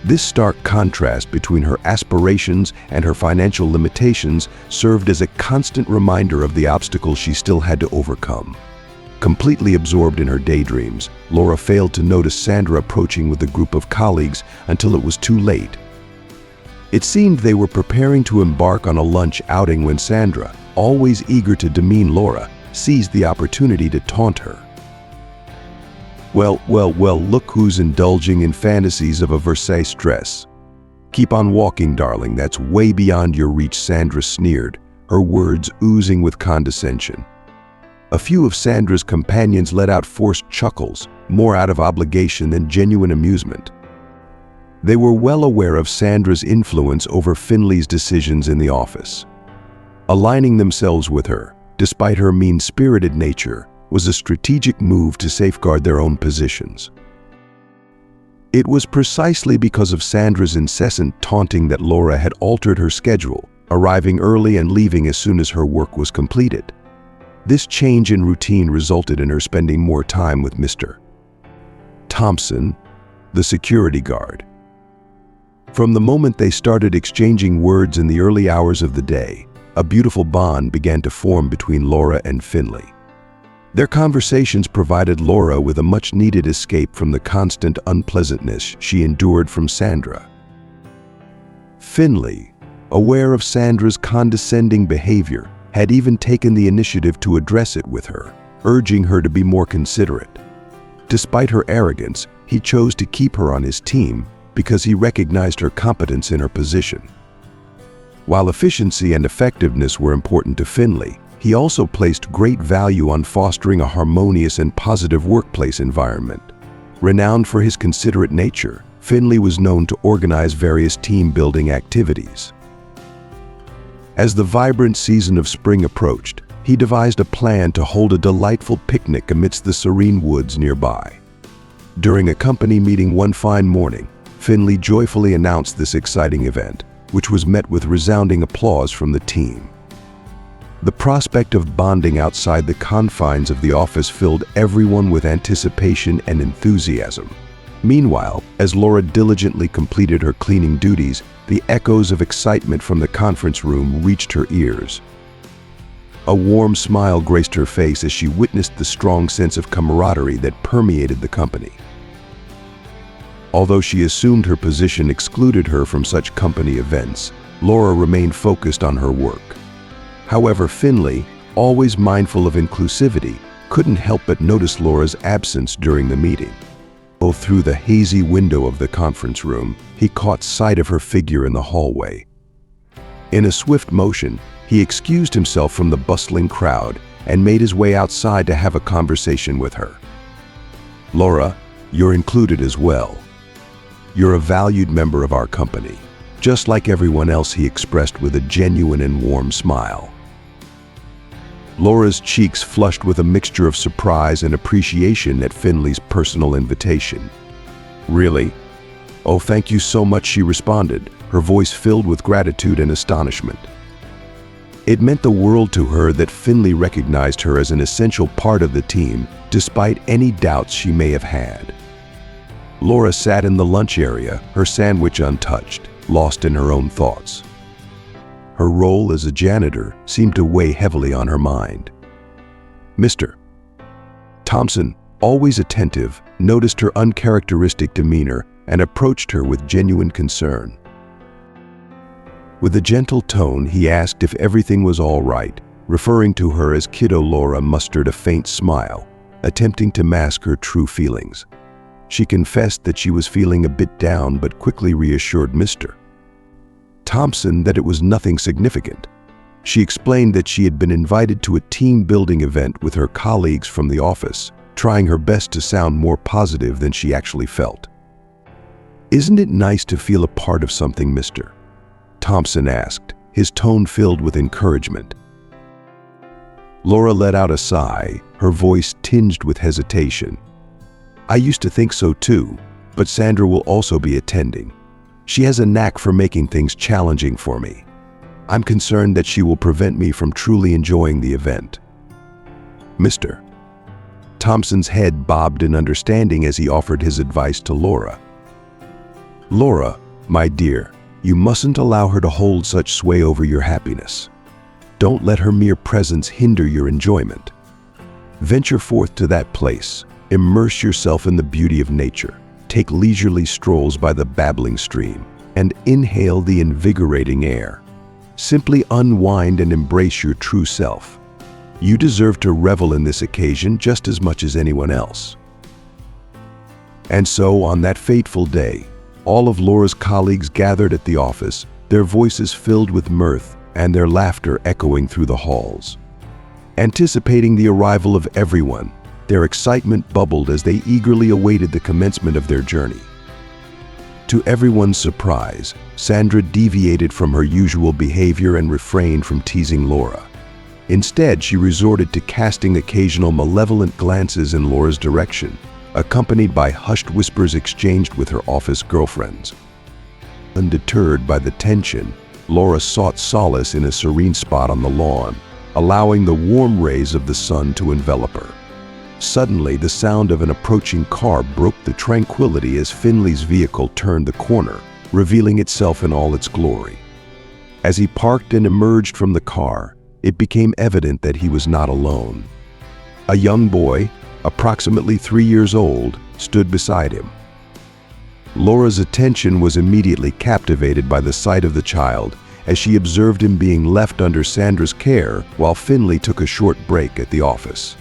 This stark contrast between her aspirations and her financial limitations served as a constant reminder of the obstacles she still had to overcome. Completely absorbed in her daydreams, Laura failed to notice Sandra approaching with a group of colleagues until it was too late. It seemed they were preparing to embark on a lunch outing when Sandra, always eager to demean Laura, seized the opportunity to taunt her. Well, look who's indulging in fantasies of a Versailles dress. Keep on walking, darling, that's way beyond your reach, Sandra sneered, her words oozing with condescension. A few of Sandra's companions let out forced chuckles, more out of obligation than genuine amusement. They were well aware of Sandra's influence over Finley's decisions in the office. Aligning themselves with her, despite her mean-spirited nature, was a strategic move to safeguard their own positions. It was precisely because of Sandra's incessant taunting that Laura had altered her schedule, arriving early and leaving as soon as her work was completed. This change in routine resulted in her spending more time with Mr. Thompson, the security guard. From the moment they started exchanging words in the early hours of the day, a beautiful bond began to form between Laura and Finley. Their conversations provided Laura with a much-needed escape from the constant unpleasantness she endured from Sandra. Finley, aware of Sandra's condescending behavior, had even taken the initiative to address it with her, urging her to be more considerate. Despite her arrogance, he chose to keep her on his team because he recognized her competence in her position. While efficiency and effectiveness were important to Finley, he also placed great value on fostering a harmonious and positive workplace environment. Renowned for his considerate nature, Finley was known to organize various team-building activities. As the vibrant season of spring approached, he devised a plan to hold a delightful picnic amidst the serene woods nearby. During a company meeting one fine morning, Finley joyfully announced this exciting event, which was met with resounding applause from the team. The prospect of bonding outside the confines of the office filled everyone with anticipation and enthusiasm. Meanwhile, as Laura diligently completed her cleaning duties, the echoes of excitement from the conference room reached her ears. A warm smile graced her face as she witnessed the strong sense of camaraderie that permeated the company. Although she assumed her position excluded her from such company events, Laura remained focused on her work. However, Finley, always mindful of inclusivity, couldn't help but notice Laura's absence during the meeting. Through the hazy window of the conference room, he caught sight of her figure in the hallway. In a swift motion, he excused himself from the bustling crowd and made his way outside to have a conversation with her. "Laura, you're included as well. You're a valued member of our company." Just like everyone else, he expressed with a genuine and warm smile. Laura's cheeks flushed with a mixture of surprise and appreciation at Finley's personal invitation. "Really? Oh, thank you so much," she responded, her voice filled with gratitude and astonishment. It meant the world to her that Finley recognized her as an essential part of the team, despite any doubts she may have had. Laura sat in the lunch area, her sandwich untouched, lost in her own thoughts. Her role as a janitor seemed to weigh heavily on her mind. Mr. Thompson, always attentive, noticed her uncharacteristic demeanor and approached her with genuine concern. With a gentle tone, he asked if everything was all right, referring to her as Kiddo. Laura mustered a faint smile, attempting to mask her true feelings. She confessed that she was feeling a bit down but quickly reassured Mr. Thompson that it was nothing significant. She explained that she had been invited to a team-building event with her colleagues from the office, trying her best to sound more positive than she actually felt. "Isn't it nice to feel a part of something, Mr. Thompson asked, his tone filled with encouragement. Laura let out a sigh, her voice tinged with hesitation. "I used to think so too, but Sandra will also be attending. She has a knack for making things challenging for me. I'm concerned that she will prevent me from truly enjoying the event." Mr. Thompson's head bobbed in understanding as he offered his advice to Laura. "Laura, my dear, you mustn't allow her to hold such sway over your happiness. Don't let her mere presence hinder your enjoyment. Venture forth to that place, immerse yourself in the beauty of nature, take leisurely strolls by the babbling stream, and inhale the invigorating air. Simply unwind and embrace your true self. You deserve to revel in this occasion just as much as anyone else." And so, on that fateful day, all of Laura's colleagues gathered at the office, their voices filled with mirth and their laughter echoing through the halls. Anticipating the arrival of everyone, their excitement bubbled as they eagerly awaited the commencement of their journey. To everyone's surprise, Sandra deviated from her usual behavior and refrained from teasing Laura. Instead, she resorted to casting occasional malevolent glances in Laura's direction, accompanied by hushed whispers exchanged with her office girlfriends. Undeterred by the tension, Laura sought solace in a serene spot on the lawn, allowing the warm rays of the sun to envelop her. Suddenly, the sound of an approaching car broke the tranquility as Finley's vehicle turned the corner, revealing itself in all its glory. As he parked and emerged from the car, it became evident that he was not alone. A young boy, approximately 3 years old, stood beside him. Laura's attention was immediately captivated by the sight of the child as she observed him being left under Sandra's care while Finley took a short break at the office.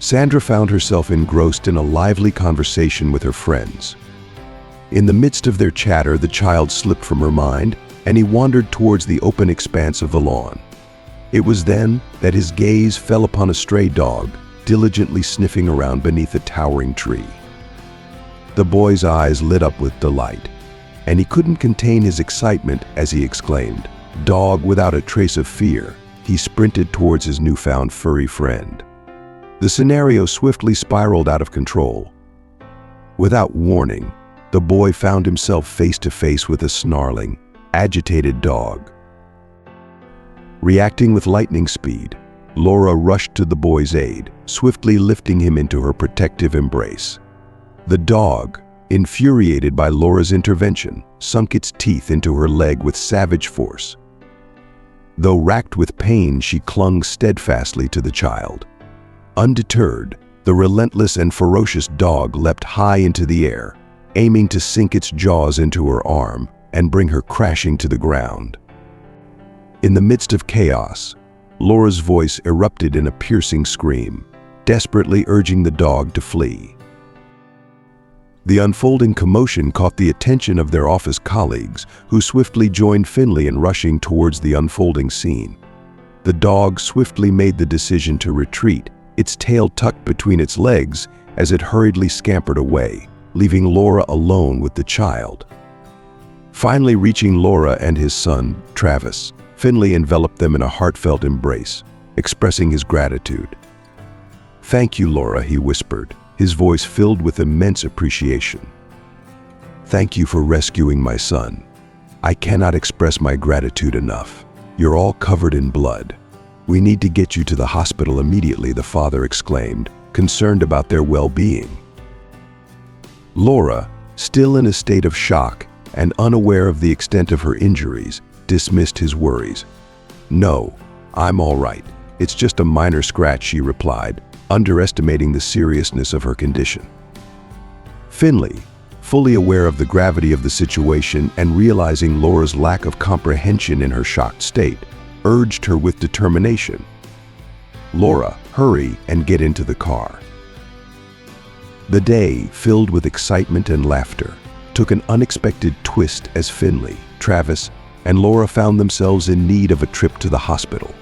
Sandra found herself engrossed in a lively conversation with her friends. In the midst of their chatter, the child slipped from her mind, and he wandered towards the open expanse of the lawn. It was then that his gaze fell upon a stray dog, diligently sniffing around beneath a towering tree. The boy's eyes lit up with delight, and he couldn't contain his excitement as he exclaimed, "Dog without a trace of fear," he sprinted towards his newfound furry friend. The scenario swiftly spiraled out of control. Without warning, the boy found himself face to face with a snarling, agitated dog. Reacting with lightning speed, Laura rushed to the boy's aid, swiftly lifting him into her protective embrace. The dog, infuriated by Laura's intervention, sunk its teeth into her leg with savage force. Though racked with pain, she clung steadfastly to the child. Undeterred, the relentless and ferocious dog leapt high into the air, aiming to sink its jaws into her arm and bring her crashing to the ground. In the midst of chaos, Laura's voice erupted in a piercing scream, desperately urging the dog to flee. The unfolding commotion caught the attention of their office colleagues, who swiftly joined Finley in rushing towards the unfolding scene. The dog swiftly made the decision to retreat, its tail tucked between its legs as it hurriedly scampered away, leaving Laura alone with the child. Finally reaching Laura and his son, Travis, Finley enveloped them in a heartfelt embrace, expressing his gratitude. "Thank you, Laura," he whispered, his voice filled with immense appreciation. "Thank you for rescuing my son. I cannot express my gratitude enough. You're all covered in blood. We need to get you to the hospital immediately," the father exclaimed, concerned about their well-being. Laura, still in a state of shock and unaware of the extent of her injuries, dismissed his worries. "No, I'm all right. It's just a minor scratch," she replied, underestimating the seriousness of her condition. Finley, fully aware of the gravity of the situation and realizing Laura's lack of comprehension in her shocked state, urged her with determination. "Laura, hurry and get into the car." The day, filled with excitement and laughter, took an unexpected twist as Finley, Travis, and Laura found themselves in need of a trip to the hospital.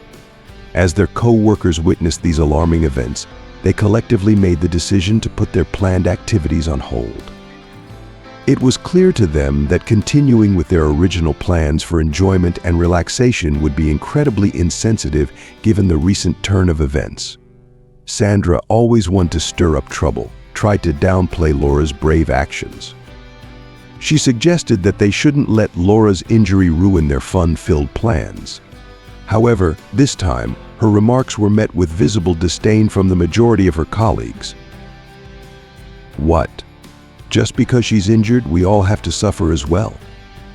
As their co-workers witnessed these alarming events, they collectively made the decision to put their planned activities on hold. It was clear to them that continuing with their original plans for enjoyment and relaxation would be incredibly insensitive given the recent turn of events. Sandra, always one to stir up trouble, tried to downplay Laura's brave actions. She suggested that they shouldn't let Laura's injury ruin their fun-filled plans. However, this time, her remarks were met with visible disdain from the majority of her colleagues. "What? Just because she's injured, we all have to suffer as well?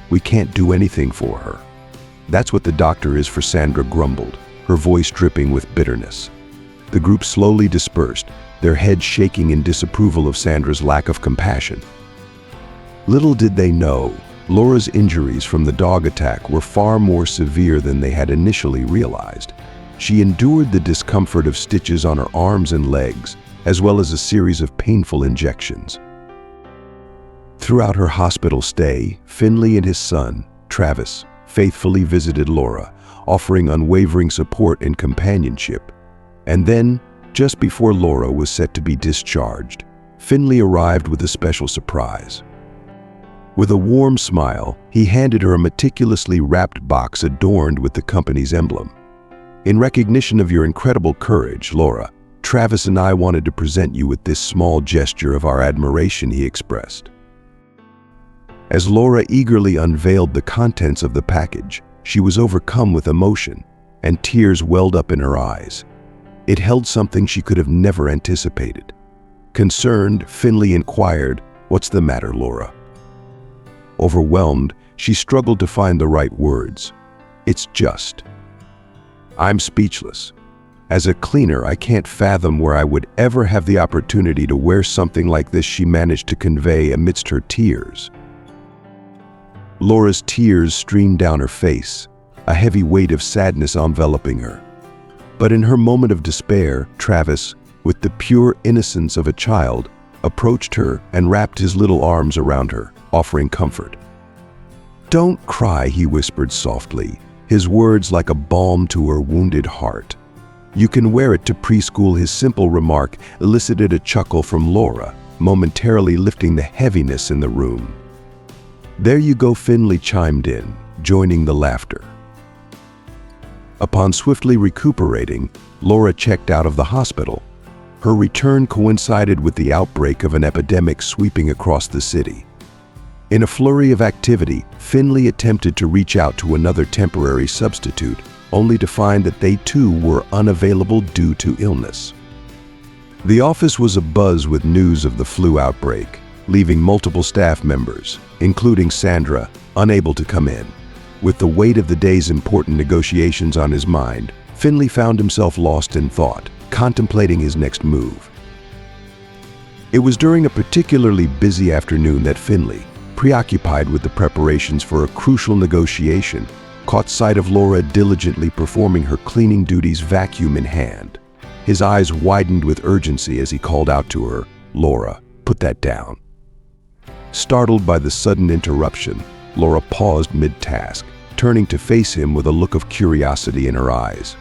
We can't do anything for her. That's what the doctor is for," Sandra grumbled, her voice dripping with bitterness. The group slowly dispersed, their heads shaking in disapproval of Sandra's lack of compassion. Little did they know, Laura's injuries from the dog attack were far more severe than they had initially realized. She endured the discomfort of stitches on her arms and legs, as well as a series of painful injections. Throughout her hospital stay, Finley and his son, Travis, faithfully visited Laura, offering unwavering support and companionship. And then, just before Laura was set to be discharged, Finley arrived with a special surprise. With a warm smile, he handed her a meticulously wrapped box adorned with the company's emblem. "In recognition of your incredible courage, Laura, Travis and I wanted to present you with this small gesture of our admiration," he expressed. As Laura eagerly unveiled the contents of the package, she was overcome with emotion, and tears welled up in her eyes. It held something she could have never anticipated. Concerned, Finley inquired, "What's the matter, Laura?" Overwhelmed, she struggled to find the right words. "It's just..." I'm speechless. As a cleaner, I can't fathom where I would ever have the opportunity to wear something like this, she managed to convey amidst her tears. Laura's tears streamed down her face, a heavy weight of sadness enveloping her. But in her moment of despair, Travis, with the pure innocence of a child, approached her and wrapped his little arms around her, offering comfort. "Don't cry," he whispered softly, his words like a balm to her wounded heart. "You can wear it to preschool." His simple remark elicited a chuckle from Laura, momentarily lifting the heaviness in the room. "There you go," Finley chimed in, joining the laughter. Upon swiftly recuperating, Laura checked out of the hospital. Her return coincided with the outbreak of an epidemic sweeping across the city. In a flurry of activity, Finley attempted to reach out to another temporary substitute, only to find that they too were unavailable due to illness. The office was abuzz with news of the flu outbreak, leaving multiple staff members, including Sandra, unable to come in. With the weight of the day's important negotiations on his mind, Finley found himself lost in thought, contemplating his next move. It was during a particularly busy afternoon that Finley, preoccupied with the preparations for a crucial negotiation, caught sight of Laura diligently performing her cleaning duties, vacuum in hand. His eyes widened with urgency as he called out to her, "Laura, put that down." Startled by the sudden interruption, Laura paused mid-task, turning to face him with a look of curiosity in her eyes.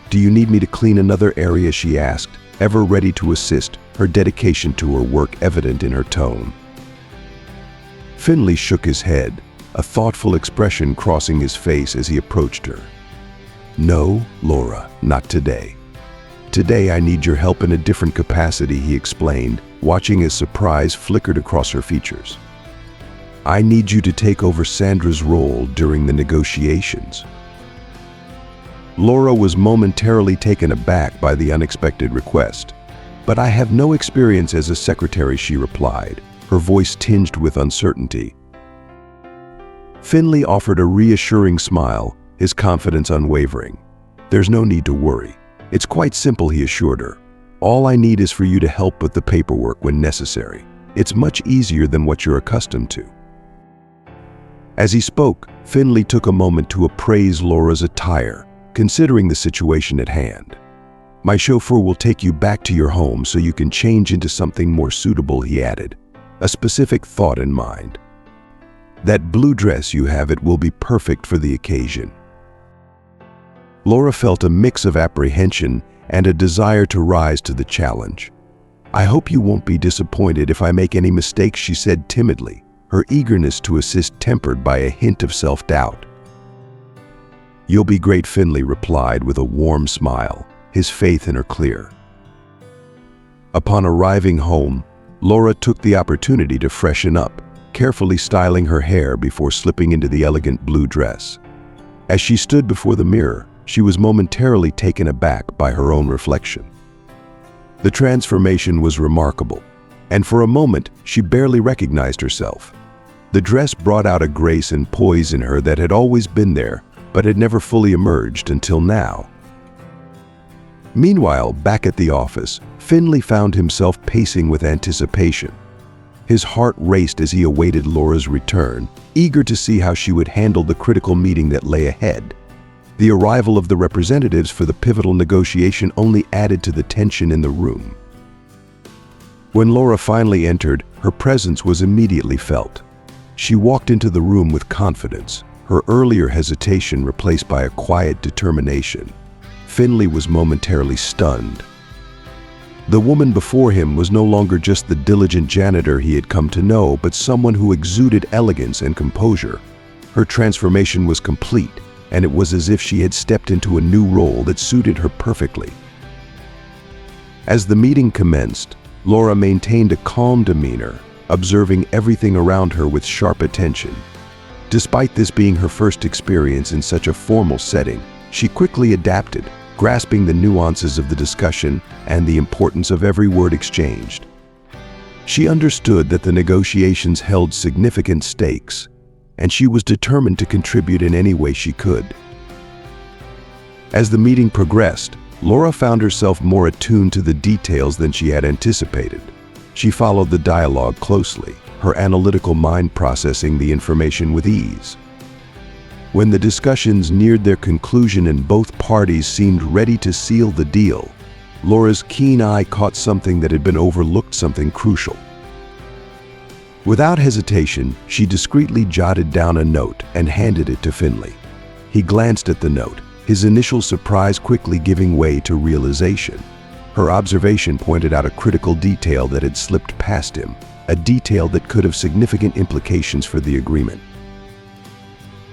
"Do you need me to clean another area?" she asked, ever ready to assist, her dedication to her work evident in her tone. Finley shook his head, a thoughtful expression crossing his face as he approached her. "No, Laura, not today. Today I need your help in a different capacity," he explained, watching as surprise flickered across her features. "I need you to take over Sandra's role during the negotiations." Laura was momentarily taken aback by the unexpected request. "But I have no experience as a secretary," she replied, her voice tinged with uncertainty. Finley offered a reassuring smile, his confidence unwavering. "There's no need to worry. It's quite simple," he assured her. "All I need is for you to help with the paperwork when necessary. It's much easier than what you're accustomed to." As he spoke, Finley took a moment to appraise Laura's attire, considering the situation at hand. "My chauffeur will take you back to your home so you can change into something more suitable," he added, a specific thought in mind. "That blue dress you have, it will be perfect for the occasion." Laura felt a mix of apprehension and a desire to rise to the challenge. "I hope you won't be disappointed if I make any mistakes," she said timidly, her eagerness to assist tempered by a hint of self-doubt. "You'll be great," Finley replied with a warm smile, his faith in her clear. Upon arriving home, Laura took the opportunity to freshen up, carefully styling her hair before slipping into the elegant blue dress. As she stood before the mirror, she was momentarily taken aback by her own reflection. The transformation was remarkable, and for a moment she barely recognized herself. The dress brought out a grace and poise in her that had always been there, but had never fully emerged until now. Meanwhile, back at the office, Finley found himself pacing with anticipation. His heart raced as he awaited Laura's return, eager to see how she would handle the critical meeting that lay ahead. The arrival of the representatives for the pivotal negotiation only added to the tension in the room. When Laura finally entered, her presence was immediately felt. She walked into the room with confidence, her earlier hesitation replaced by a quiet determination. Finley was momentarily stunned. The woman before him was no longer just the diligent janitor he had come to know, but someone who exuded elegance and composure. Her transformation was complete, and it was as if she had stepped into a new role that suited her perfectly. As the meeting commenced, Laura maintained a calm demeanor, observing everything around her with sharp attention. Despite this being her first experience in such a formal setting, she quickly adapted, grasping the nuances of the discussion and the importance of every word exchanged. She understood that the negotiations held significant stakes, and she was determined to contribute in any way she could. As the meeting progressed, Laura found herself more attuned to the details than she had anticipated. She followed the dialogue closely, her analytical mind processing the information with ease. When the discussions neared their conclusion and both parties seemed ready to seal the deal, Laura's keen eye caught something that had been overlooked, something crucial. Without hesitation, she discreetly jotted down a note and handed it to Finley. He glanced at the note, his initial surprise quickly giving way to realization. Her observation pointed out a critical detail that had slipped past him, a detail that could have significant implications for the agreement.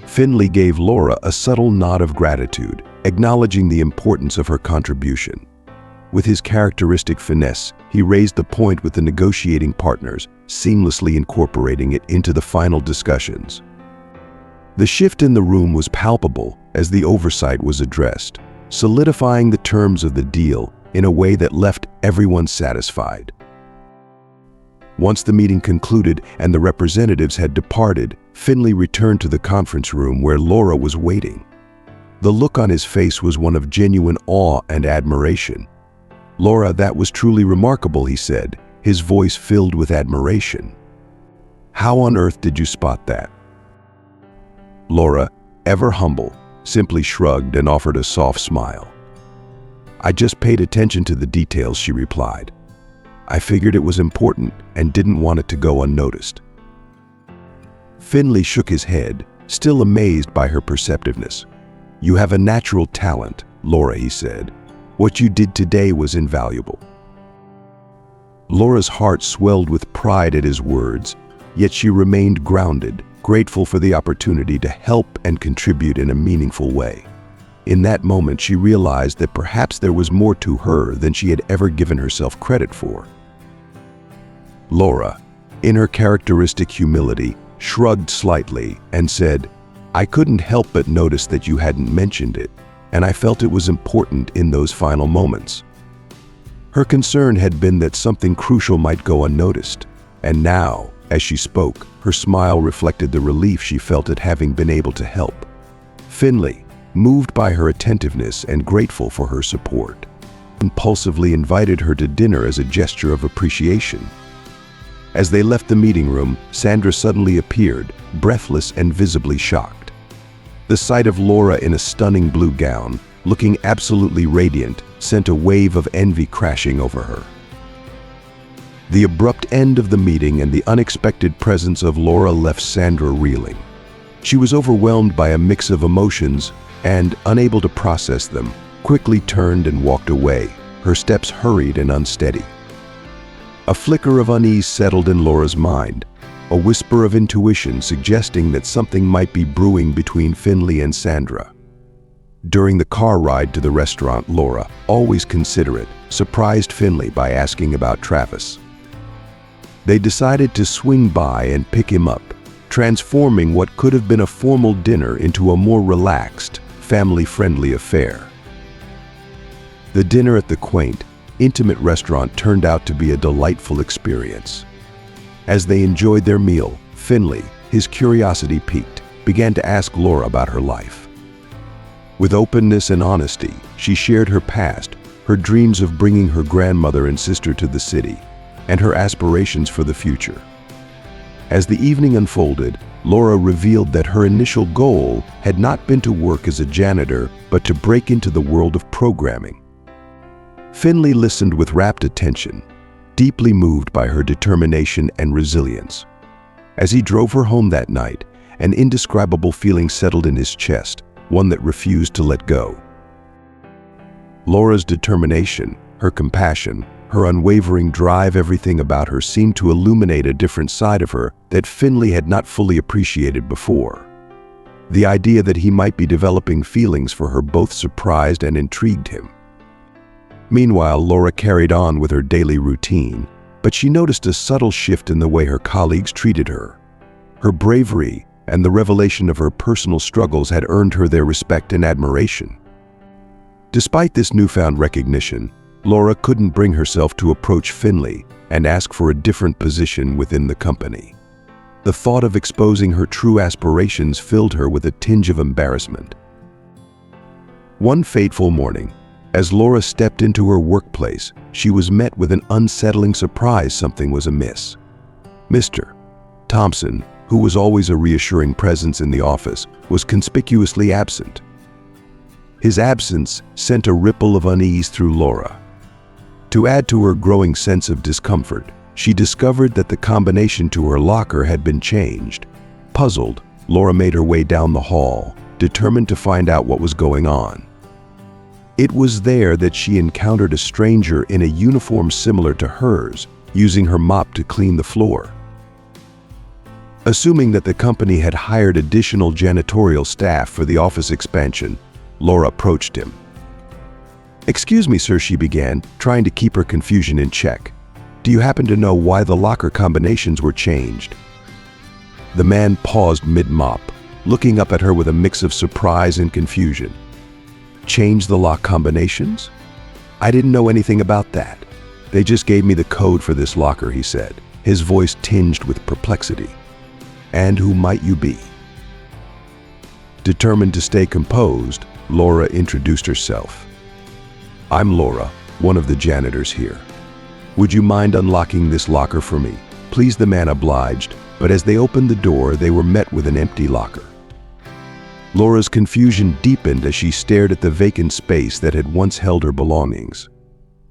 Finley gave Laura a subtle nod of gratitude, acknowledging the importance of her contribution. With his characteristic finesse, he raised the point with the negotiating partners, seamlessly incorporating it into the final discussions. The shift in the room was palpable as the oversight was addressed, solidifying the terms of the deal in a way that left everyone satisfied. Once the meeting concluded and the representatives had departed, Finley returned to the conference room where Laura was waiting. The look on his face was one of genuine awe and admiration. "Laura, that was truly remarkable," he said, his voice filled with admiration. "How on earth did you spot that?" Laura, ever humble, simply shrugged and offered a soft smile. "I just paid attention to the details," she replied. "I figured it was important and didn't want it to go unnoticed." Finley shook his head, still amazed by her perceptiveness. "You have a natural talent, Laura," he said. "What you did today was invaluable." Laura's heart swelled with pride at his words, yet she remained grounded, grateful for the opportunity to help and contribute in a meaningful way. In that moment, she realized that perhaps there was more to her than she had ever given herself credit for. Laura, in her characteristic humility, shrugged slightly and said, "I couldn't help but notice that you hadn't mentioned it, and I felt it was important in those final moments." Her concern had been that something crucial might go unnoticed, and now, as she spoke, her smile reflected the relief she felt at having been able to help. Finley, moved by her attentiveness and grateful for her support, impulsively invited her to dinner as a gesture of appreciation. As they left the meeting room, Sandra suddenly appeared, breathless and visibly shocked. The sight of Laura in a stunning blue gown, looking absolutely radiant, sent a wave of envy crashing over her. The abrupt end of the meeting and the unexpected presence of Laura left Sandra reeling. She was overwhelmed by a mix of emotions and, unable to process them, quickly turned and walked away, her steps hurried and unsteady. A flicker of unease settled in Laura's mind, a whisper of intuition suggesting that something might be brewing between Finley and Sandra. During the car ride to the restaurant, Laura, always considerate, surprised Finley by asking about Travis. They decided to swing by and pick him up, transforming what could have been a formal dinner into a more relaxed, family-friendly affair. The dinner at the quaint, intimate restaurant turned out to be a delightful experience. As they enjoyed their meal, Finley, his curiosity piqued, began to ask Laura about her life. With openness and honesty, she shared her past, her dreams of bringing her grandmother and sister to the city, and her aspirations for the future. As the evening unfolded, Laura revealed that her initial goal had not been to work as a janitor, but to break into the world of programming. Finley listened with rapt attention, deeply moved by her determination and resilience. As he drove her home that night, an indescribable feeling settled in his chest, one that refused to let go. Laura's determination, her compassion, her unwavering drive, everything about her seemed to illuminate a different side of her that Finley had not fully appreciated before. The idea that he might be developing feelings for her both surprised and intrigued him. Meanwhile, Laura carried on with her daily routine, but she noticed a subtle shift in the way her colleagues treated her. Her bravery and the revelation of her personal struggles had earned her their respect and admiration. Despite this newfound recognition, Laura couldn't bring herself to approach Finley and ask for a different position within the company. The thought of exposing her true aspirations filled her with a tinge of embarrassment. One fateful morning, as Laura stepped into her workplace, she was met with an unsettling surprise. Something was amiss. Mr. Thompson, who was always a reassuring presence in the office, was conspicuously absent. His absence sent a ripple of unease through Laura. To add to her growing sense of discomfort, she discovered that the combination to her locker had been changed. Puzzled, Laura made her way down the hall, determined to find out what was going on. It was there that she encountered a stranger in a uniform similar to hers, using her mop to clean the floor. Assuming that the company had hired additional janitorial staff for the office expansion, Laura approached him. "Excuse me, sir," she began, trying to keep her confusion in check. "Do you happen to know why the locker combinations were changed?" The man paused mid-mop, looking up at her with a mix of surprise and confusion. "Change the lock combinations? I didn't know anything about that. They just gave me the code for this locker," he said, his voice tinged with perplexity. "And who might you be?" Determined to stay composed, Laura introduced herself. "I'm Laura, one of the janitors here. Would you mind unlocking this locker for me?" Please, the man obliged, but as they opened the door, they were met with an empty locker. Laura's confusion deepened as she stared at the vacant space that had once held her belongings.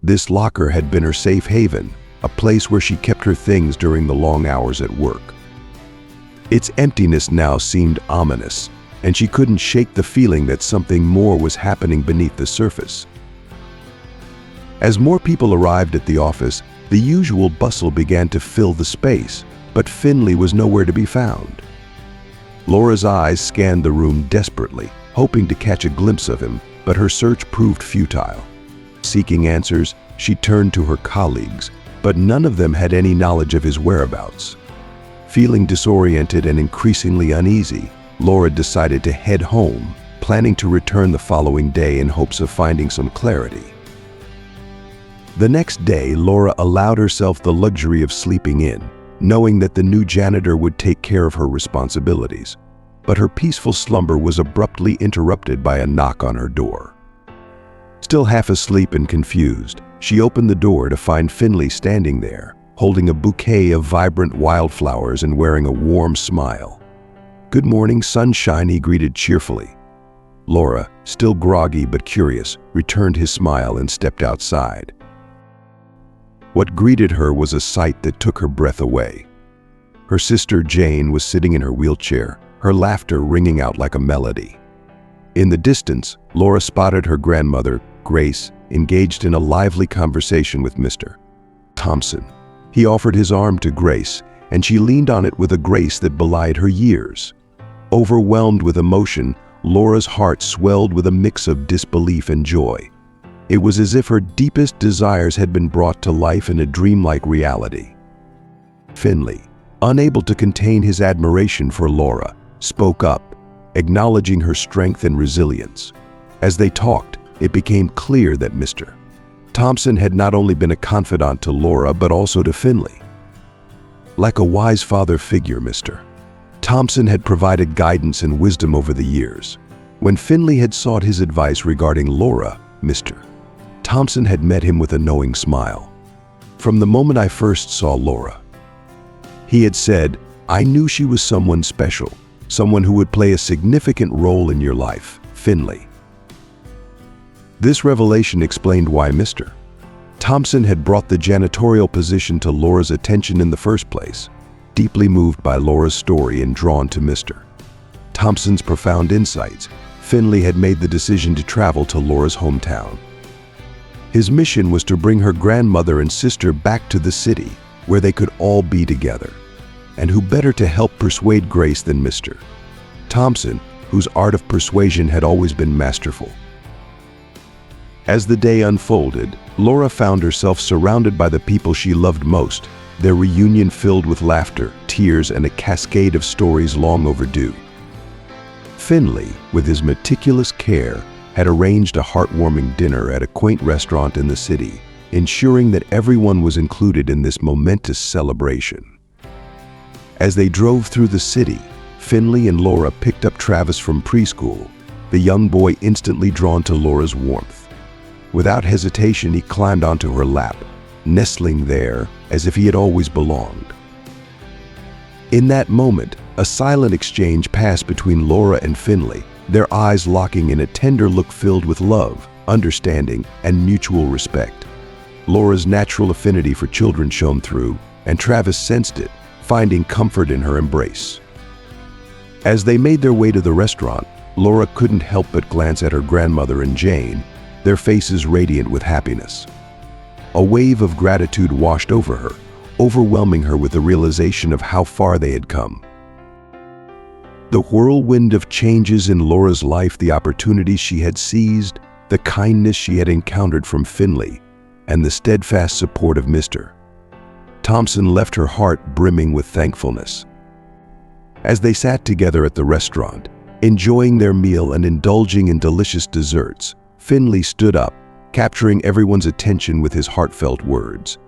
This locker had been her safe haven, a place where she kept her things during the long hours at work. Its emptiness now seemed ominous, and she couldn't shake the feeling that something more was happening beneath the surface. As more people arrived at the office, the usual bustle began to fill the space, but Finley was nowhere to be found. Laura's eyes scanned the room desperately, hoping to catch a glimpse of him, but her search proved futile. Seeking answers, she turned to her colleagues, but none of them had any knowledge of his whereabouts. Feeling disoriented and increasingly uneasy, Laura decided to head home, planning to return the following day in hopes of finding some clarity. The next day, Laura allowed herself the luxury of sleeping in, knowing that the new janitor would take care of her responsibilities. But her peaceful slumber was abruptly interrupted by a knock on her door. Still half asleep and confused, she opened the door to find Finley standing there, holding a bouquet of vibrant wildflowers and wearing a warm smile. "Good morning, sunshine," he greeted cheerfully. Laura, still groggy but curious, returned his smile and stepped outside. What greeted her was a sight that took her breath away. Her sister Jane was sitting in her wheelchair, her laughter ringing out like a melody. In the distance, Laura spotted her grandmother, Grace, engaged in a lively conversation with Mr. Thompson. He offered his arm to Grace, and she leaned on it with a grace that belied her years. Overwhelmed with emotion, Laura's heart swelled with a mix of disbelief and joy. It was as if her deepest desires had been brought to life in a dreamlike reality. Finley, unable to contain his admiration for Laura, spoke up, acknowledging her strength and resilience. As they talked, it became clear that Mr. Thompson had not only been a confidant to Laura, but also to Finley. Like a wise father figure, Mr. Thompson had provided guidance and wisdom over the years. When Finley had sought his advice regarding Laura, Mr. Thompson had met him with a knowing smile. "From the moment I first saw Laura," he had said, "I knew she was someone special, someone who would play a significant role in your life, Finley." This revelation explained why Mr. Thompson had brought the janitorial position to Laura's attention in the first place. Deeply moved by Laura's story and drawn to Mr. Thompson's profound insights, Finley had made the decision to travel to Laura's hometown. His mission was to bring her grandmother and sister back to the city, where they could all be together. And who better to help persuade Grace than Mr. Thompson, whose art of persuasion had always been masterful. As the day unfolded, Laura found herself surrounded by the people she loved most, their reunion filled with laughter, tears, and a cascade of stories long overdue. Finley, with his meticulous care, had arranged a heartwarming dinner at a quaint restaurant in the city, ensuring that everyone was included in this momentous celebration. As they drove through the city, Finley and Laura picked up Travis from preschool, the young boy instantly drawn to Laura's warmth. Without hesitation, he climbed onto her lap, nestling there as if he had always belonged. In that moment, a silent exchange passed between Laura and Finley, their eyes locking in a tender look filled with love, understanding, and mutual respect. Laura's natural affinity for children shone through, and Travis sensed it, finding comfort in her embrace. As they made their way to the restaurant, Laura couldn't help but glance at her grandmother and Jane, their faces radiant with happiness. A wave of gratitude washed over her, overwhelming her with the realization of how far they had come. The whirlwind of changes in Laura's life, the opportunities she had seized, the kindness she had encountered from Finley, and the steadfast support of Mr. Thompson left her heart brimming with thankfulness. As they sat together at the restaurant, enjoying their meal and indulging in delicious desserts, Finley stood up, capturing everyone's attention with his heartfelt words.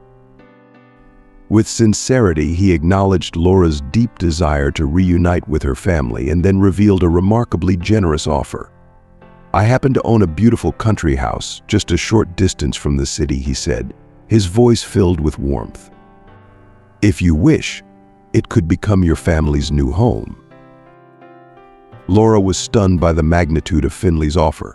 With sincerity, he acknowledged Laura's deep desire to reunite with her family and then revealed a remarkably generous offer. "I happen to own a beautiful country house just a short distance from the city," he said, his voice filled with warmth. "If you wish, it could become your family's new home." Laura was stunned by the magnitude of Finley's offer.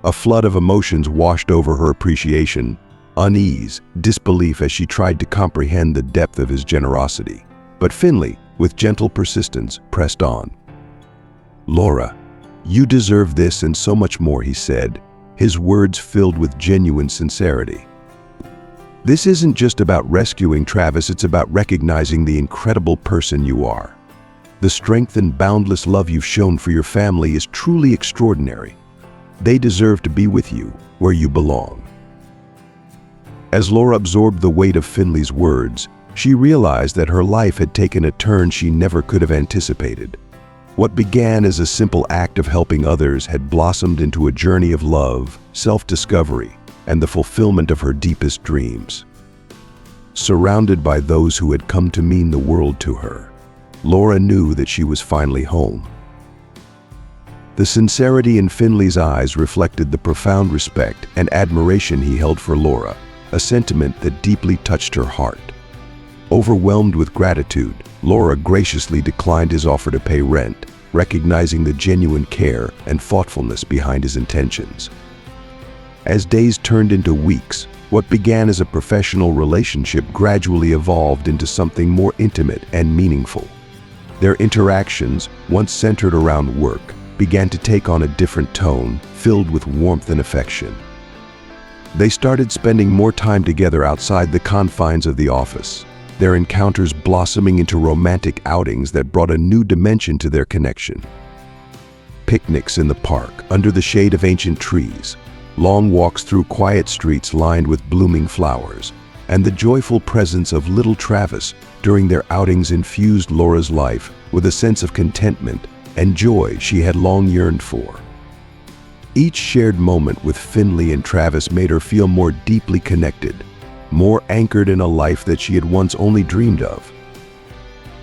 A flood of emotions washed over her: appreciation, unease, disbelief as she tried to comprehend the depth of his generosity. But Finley, with gentle persistence, pressed on. "Laura, you deserve this and so much more," he said, his words filled with genuine sincerity. "This isn't just about rescuing Travis, it's about recognizing the incredible person you are. The strength and boundless love you've shown for your family is truly extraordinary. They deserve to be with you where you belong." As Laura absorbed the weight of Finley's words, she realized that her life had taken a turn she never could have anticipated. What began as a simple act of helping others had blossomed into a journey of love, self-discovery, and the fulfillment of her deepest dreams. Surrounded by those who had come to mean the world to her, Laura knew that she was finally home. The sincerity in Finley's eyes reflected the profound respect and admiration he held for Laura, a sentiment that deeply touched her heart. Overwhelmed with gratitude, Laura graciously declined his offer to pay rent, recognizing the genuine care and thoughtfulness behind his intentions. As days turned into weeks, what began as a professional relationship gradually evolved into something more intimate and meaningful. Their interactions, once centered around work, began to take on a different tone, filled with warmth and affection. They started spending more time together outside the confines of the office, their encounters blossoming into romantic outings that brought a new dimension to their connection. Picnics in the park, under the shade of ancient trees, long walks through quiet streets lined with blooming flowers, and the joyful presence of little Travis during their outings infused Laura's life with a sense of contentment and joy she had long yearned for. Each shared moment with Finley and Travis made her feel more deeply connected, more anchored in a life that she had once only dreamed of.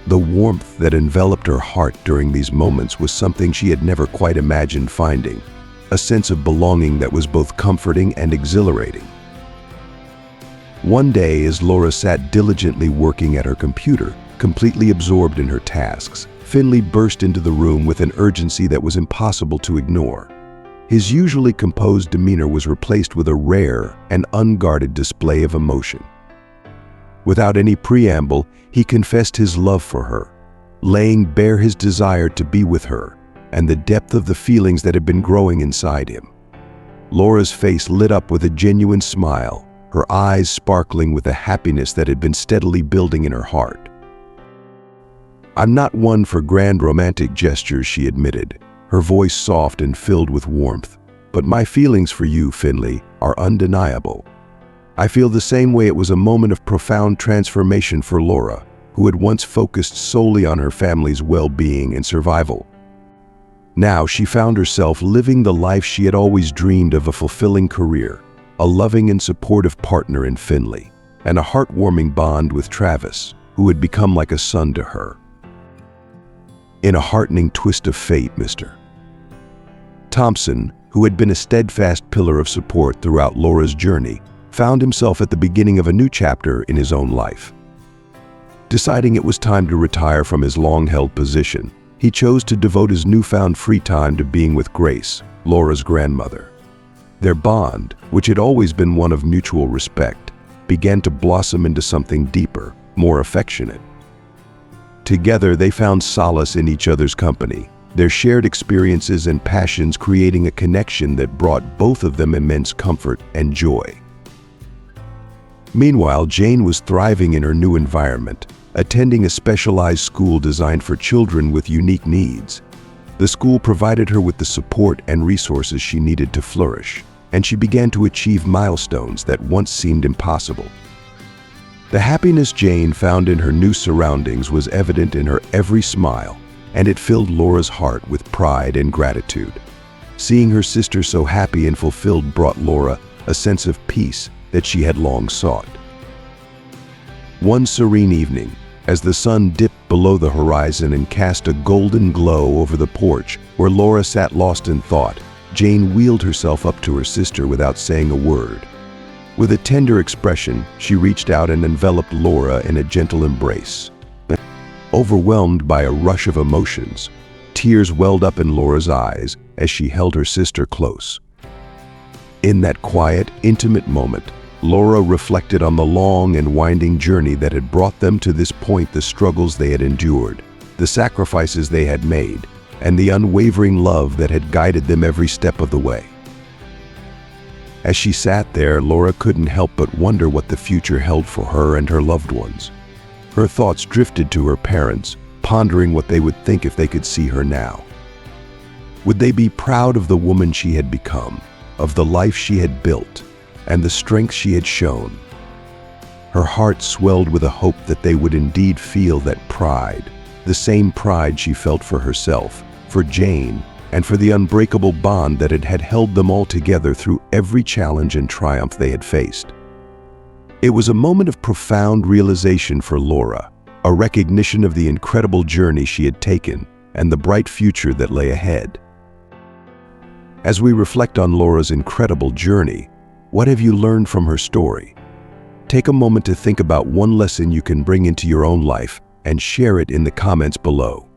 The warmth that enveloped her heart during these moments was something she had never quite imagined finding, a sense of belonging that was both comforting and exhilarating. One day, as Laura sat diligently working at her computer, completely absorbed in her tasks, Finley burst into the room with an urgency that was impossible to ignore. His usually composed demeanor was replaced with a rare and unguarded display of emotion. Without any preamble, he confessed his love for her, laying bare his desire to be with her and the depth of the feelings that had been growing inside him. Laura's face lit up with a genuine smile, her eyes sparkling with a happiness that had been steadily building in her heart. "I'm not one for grand romantic gestures," she admitted, her voice soft and filled with warmth, "but my feelings for you, Finley, are undeniable. I feel the same way. It was a moment of profound transformation for Laura, who had once focused solely on her family's well-being and survival. Now she found herself living the life she had always dreamed of: a fulfilling career, a loving and supportive partner in Finley, and a heartwarming bond with Travis, who had become like a son to her. In a heartening twist of fate, Mr. Thompson, who had been a steadfast pillar of support throughout Laura's journey, found himself at the beginning of a new chapter in his own life. Deciding it was time to retire from his long-held position, he chose to devote his newfound free time to being with Grace, Laura's grandmother. Their bond, which had always been one of mutual respect, began to blossom into something deeper, more affectionate. Together, they found solace in each other's company, their shared experiences and passions creating a connection that brought both of them immense comfort and joy. Meanwhile, Jane was thriving in her new environment, attending a specialized school designed for children with unique needs. The school provided her with the support and resources she needed to flourish, and she began to achieve milestones that once seemed impossible. The happiness Jane found in her new surroundings was evident in her every smile, and it filled Laura's heart with pride and gratitude. Seeing her sister so happy and fulfilled brought Laura a sense of peace that she had long sought. One serene evening, as the sun dipped below the horizon and cast a golden glow over the porch where Laura sat lost in thought, Jane wheeled herself up to her sister without saying a word. With a tender expression, she reached out and enveloped Laura in a gentle embrace. Overwhelmed by a rush of emotions, tears welled up in Laura's eyes as she held her sister close. In that quiet, intimate moment, Laura reflected on the long and winding journey that had brought them to this point, the struggles they had endured, the sacrifices they had made, and the unwavering love that had guided them every step of the way. As she sat there, Laura couldn't help but wonder what the future held for her and her loved ones. Her thoughts drifted to her parents, pondering what they would think if they could see her now. Would they be proud of the woman she had become, of the life she had built, and the strength she had shown? Her heart swelled with a hope that they would indeed feel that pride, the same pride she felt for herself, for Jane, and for the unbreakable bond that had held them all together through every challenge and triumph they had faced. It was a moment of profound realization for Laura, a recognition of the incredible journey she had taken and the bright future that lay ahead. As we reflect on Laura's incredible journey, what have you learned from her story? Take a moment to think about one lesson you can bring into your own life and share it in the comments below.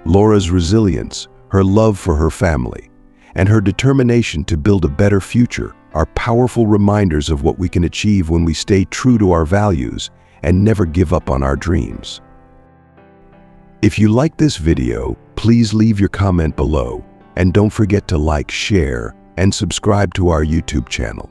Laura's resilience, her love for her family, and her determination to build a better future are powerful reminders of what we can achieve when we stay true to our values and never give up on our dreams. If you like this video, please leave your comment below, and don't forget to like, share, and subscribe to our YouTube channel.